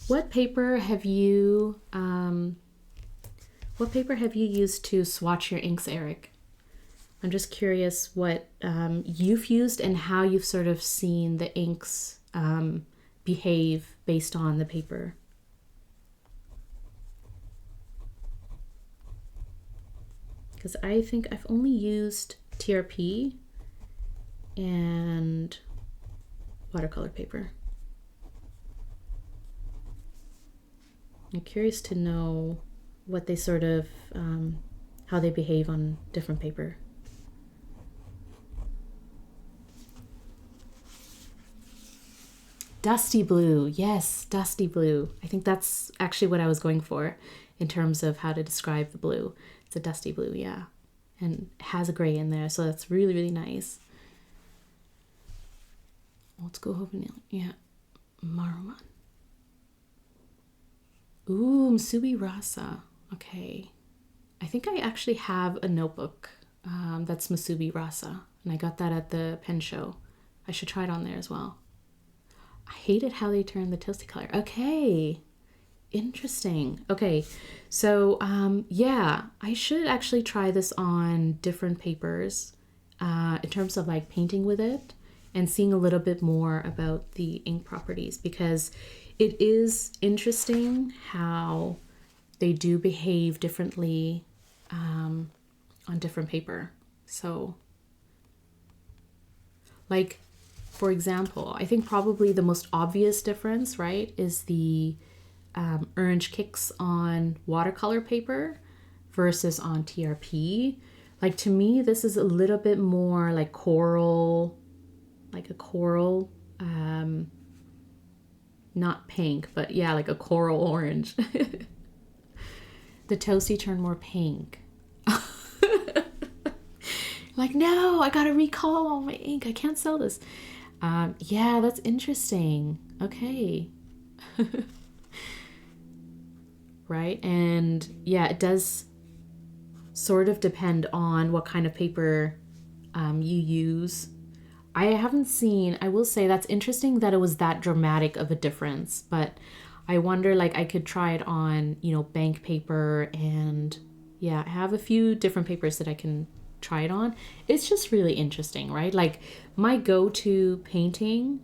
What paper have you used to swatch your inks, Eric? I'm just curious what you've used and how you've sort of seen the inks behave based on the paper. Because I think I've only used TRP and watercolor paper. I'm curious to know what they sort of, how they behave on different paper. Dusty blue, yes, dusty blue. I think that's actually what I was going for in terms of how to describe the blue. It's a dusty blue, yeah. And it has a gray in there, so that's really, really nice. Let's go over now. Yeah, Maruman. Ooh, Masubi Rasa. Okay. I think I actually have a notebook that's Masubi Rasa, and I got that at the pen show. I should try it on there as well. I hated how they turned the Toasty color. Okay. Interesting. Okay. So, yeah, I should actually try this on different papers in terms of like painting with it and seeing a little bit more about the ink properties, because it is interesting how they do behave differently on different paper. So, like, for example, I think probably the most obvious difference, right, is the orange kicks on watercolor paper versus on TRP. Like, to me, this is a little bit more like coral, like a coral, not pink, but yeah, like a coral orange. The Toasty turned more pink. Like, no, I gotta recall all my ink. I can't sell this. Yeah, that's interesting. Okay. Right? And yeah, it does sort of depend on what kind of paper you use. I haven't seen, I will say that's interesting that it was that dramatic of a difference, but I wonder, like, I could try it on, you know, bank paper, and yeah, I have a few different papers that I can try it on. It's just really interesting, right? Like, my go-to painting,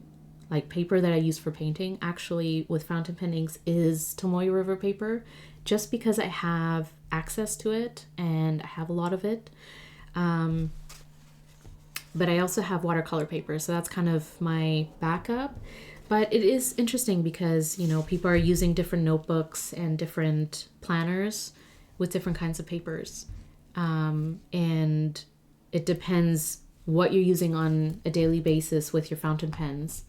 like paper that I use for painting, actually with fountain pen inks, is Tomoe River paper, just because I have access to it and I have a lot of it. But I also have watercolor paper, so that's kind of my backup. But it is interesting because, you know, people are using different notebooks and different planners with different kinds of papers. And it depends what you're using on a daily basis with your fountain pens.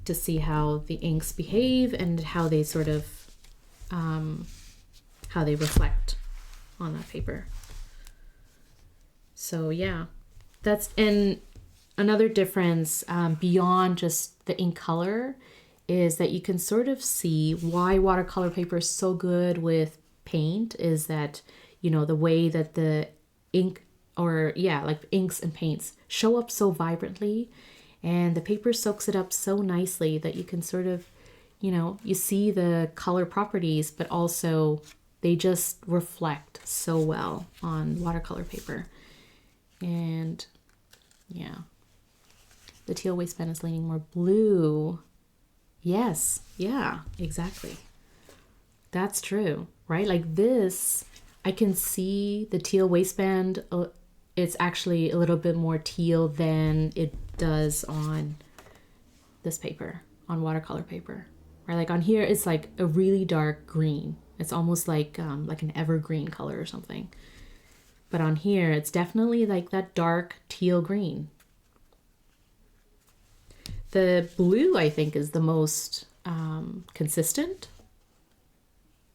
to see how the inks behave and how they sort of, how they reflect on that paper. So yeah, and another difference beyond just the ink color is that you can sort of see why watercolor paper is so good with paint is that, the way that the ink like inks and paints show up so vibrantly, and the paper soaks it up so nicely that you can sort of, you see the color properties, but also they just reflect so well on watercolor paper. And yeah, the teal waistband is leaning more blue. Yes, yeah, exactly. That's true, right? Like this, I can see the teal waistband. It's actually a little bit more teal than it does on this paper, on watercolor paper, right? Like on here, it's like a really dark green. It's almost like an evergreen color or something. But on here, it's definitely like that dark teal green. The blue, I think, is the most consistent,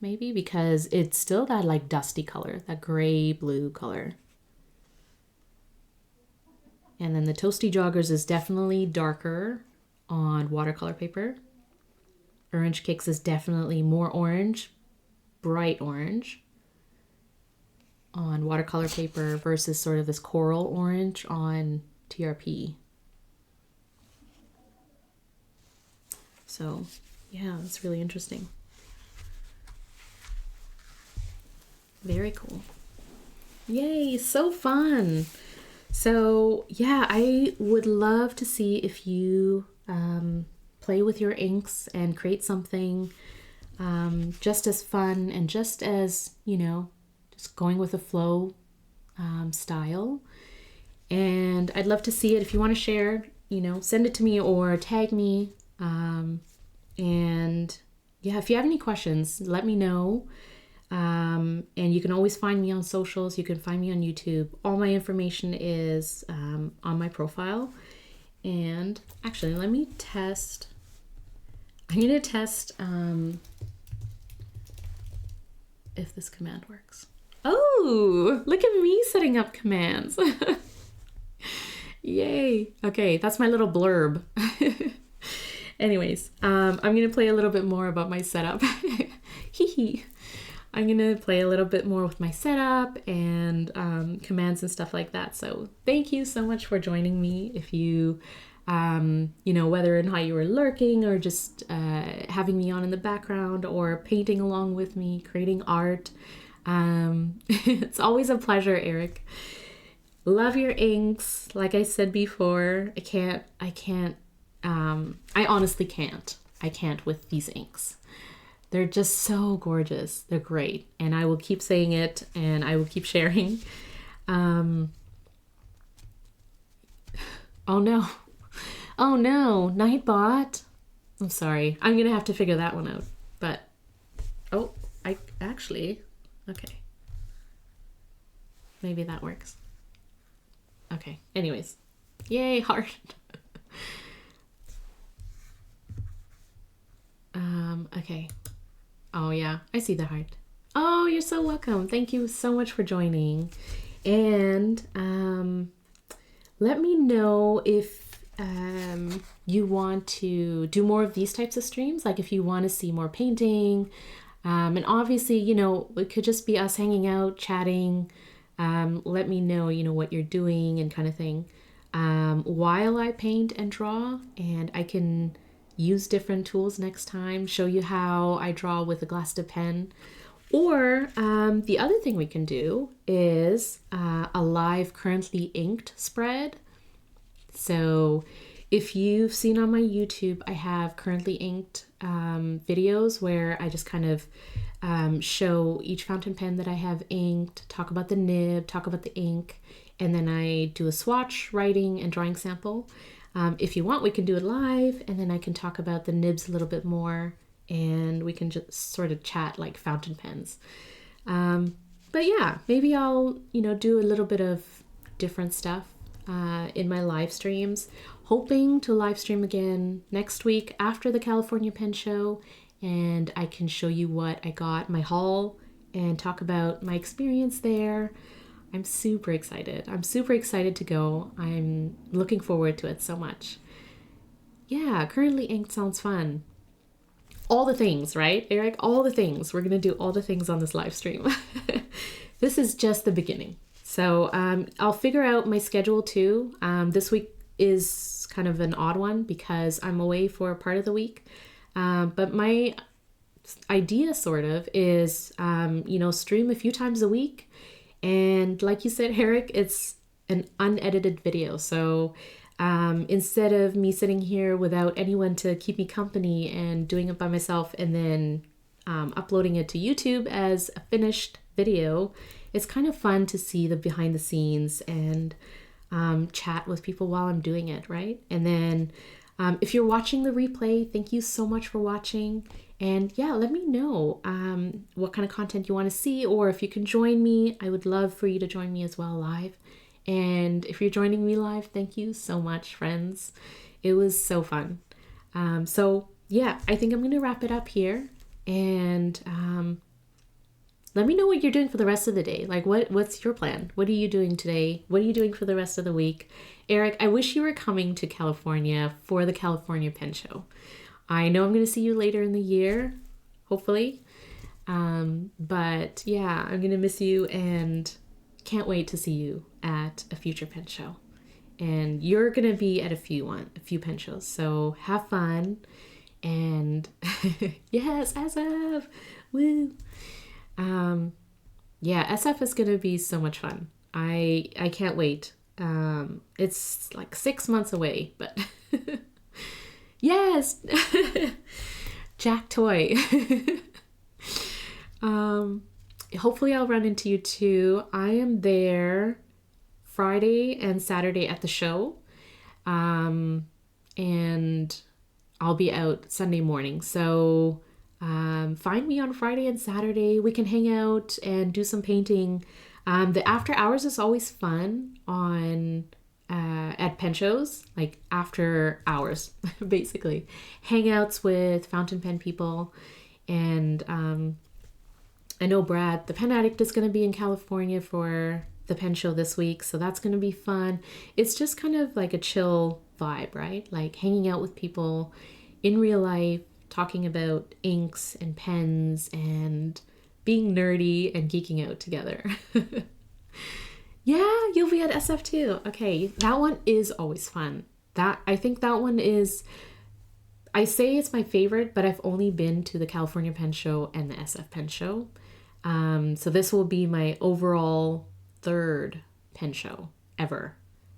maybe, because it's still that like dusty color, that gray blue color. And then the Toasty Joggers is definitely darker on watercolor paper. Orange Kicks is definitely more orange, bright orange on watercolor paper versus sort of this coral orange on TRP. So yeah, that's really interesting. Very cool. Yay, so fun. So yeah, I would love to see if you play with your inks and create something just as fun and just as, just going with the flow style. And I'd love to see it. If you want to share, send it to me or tag me. And yeah, if you have any questions, let me know. And you can always find me on socials. You can find me on YouTube. All my information is on my profile. And actually, let me test. I'm going to test if this command works. Oh, look at me setting up commands. Yay. Okay, that's my little blurb. Anyways, I'm going to play a little bit more about my setup. Hee hee. I'm going to play a little bit more with my setup and commands and stuff like that. So thank you so much for joining me. If you, whether or not you were lurking or just having me on in the background or painting along with me, creating art. It's always a pleasure, Eric. Love your inks. Like I said before, I honestly can't. I can't with these inks. They're just so gorgeous. They're great. And I will keep saying it and I will keep sharing. Oh no. Oh no, Nightbot. I'm sorry. I'm going to have to figure that one out. But, okay. Maybe that works. Okay. Anyways. Yay, heart. Okay. Oh yeah, I see the heart. Oh, you're so welcome. Thank you so much for joining. And let me know if you want to do more of these types of streams, like if you want to see more painting. And obviously, it could just be us hanging out, chatting. Let me know, what you're doing and kind of thing. While I paint and draw, and I can use different tools next time, show you how I draw with a glass tip pen. Or the other thing we can do is a live currently inked spread. So if you've seen on my YouTube, I have currently inked videos where I just kind of show each fountain pen that I have inked, talk about the nib, talk about the ink, and then I do a swatch, writing, and drawing sample. If you want, we can do it live, and then I can talk about the nibs a little bit more, and we can just sort of chat like fountain pens. But yeah, maybe I'll, do a little bit of different stuff. in my live streams. Hoping to live stream again next week after the California Pen Show, and I can show you what I got, my haul, and talk about my experience there. I'm super excited. I'm super excited to go. I'm looking forward to it so much. Yeah, currently inked sounds fun. All the things, right, Eric? All the things. We're going to do all the things on this live stream. This is just the beginning. So I'll figure out my schedule too. This week is kind of an odd one because I'm away for part of the week. But my idea sort of is, stream a few times a week. And like you said, Eric, it's an unedited video. So instead of me sitting here without anyone to keep me company and doing it by myself and then uploading it to YouTube as a finished video, it's kind of fun to see the behind the scenes and chat with people while I'm doing it, right? And then if you're watching the replay, thank you so much for watching. And yeah, let me know what kind of content you want to see, or if you can join me. I would love for you to join me as well live. And if you're joining me live, thank you so much, friends. It was so fun. So yeah, I think I'm going to wrap it up here. And let me know what you're doing for the rest of the day. Like, what's your plan? What are you doing today? What are you doing for the rest of the week? Eric, I wish you were coming to California for the California Pen Show. I know I'm going to see you later in the year, hopefully. But yeah, I'm going to miss you and can't wait to see you at a future pen show. And you're going to be at a few pen shows. So have fun. And yes, SF. Woo. Yeah, SF is going to be so much fun. I can't wait. It's like 6 months away, but yes, Jack Toy. Hopefully I'll run into you too. I am there Friday and Saturday at the show. And I'll be out Sunday morning. So find me on Friday and Saturday. We can hang out and do some painting. The after hours is always fun on at pen shows, like after hours, basically. Hangouts with fountain pen people. And I know Brad, the pen addict, is going to be in California for the pen show this week. So that's going to be fun. It's just kind of like a chill vibe, right? Like hanging out with people in real life, talking about inks and pens and being nerdy and geeking out together. Yeah, you'll be at SF too. Okay, that one is always fun. I think that one is, I say it's my favorite, but I've only been to the California Pen Show and the SF Pen Show. So this will be my overall third pen show ever.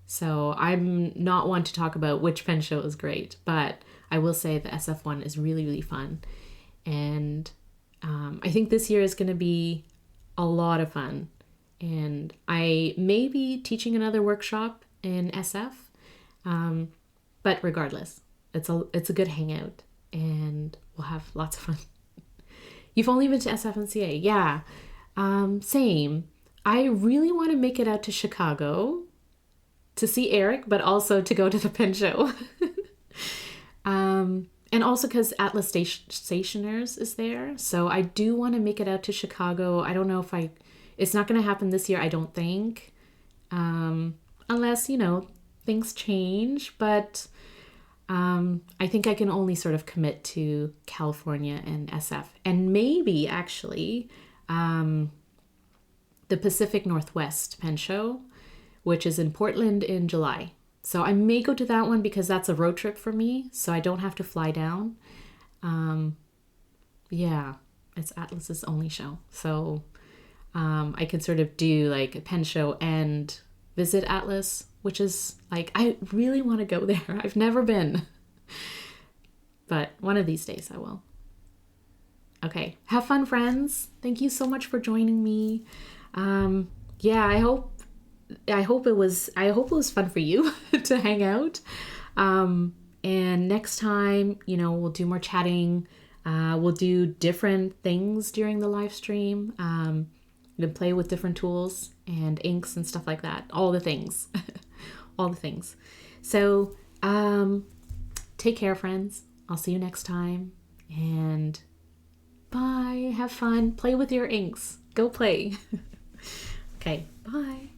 So I'm not one to talk about which pen show is great, but I will say the SF one is really, really fun. And I think this year is going to be a lot of fun. And I may be teaching another workshop in SF. But regardless, it's a good hangout and we'll have lots of fun. You've only been to SFNCA. Yeah. Same. I really want to make it out to Chicago to see Eric, but also to go to the pen show. And also because Atlas Stationers is there. So I do want to make it out to Chicago. I don't know if it's not going to happen this year, I don't think. Unless, things change. But I think I can only sort of commit to California and SF. And maybe, actually, the Pacific Northwest Pen Show, which is in Portland in July. So I may go to that one because that's a road trip for me, so I don't have to fly down. Yeah, it's Atlas's only show. So I could sort of do like a pen show and visit Atlas, which is like, I really want to go there. I've never been. But one of these days I will. Okay, have fun, friends. Thank you so much for joining me. Yeah, I hope it was fun for you to hang out. And next time, we'll do more chatting. We'll do different things during the live stream. We'll play with different tools and inks and stuff like that. All the things. all the things. So take care, friends. I'll see you next time. And bye. Have fun. Play with your inks. Go play. Okay, bye.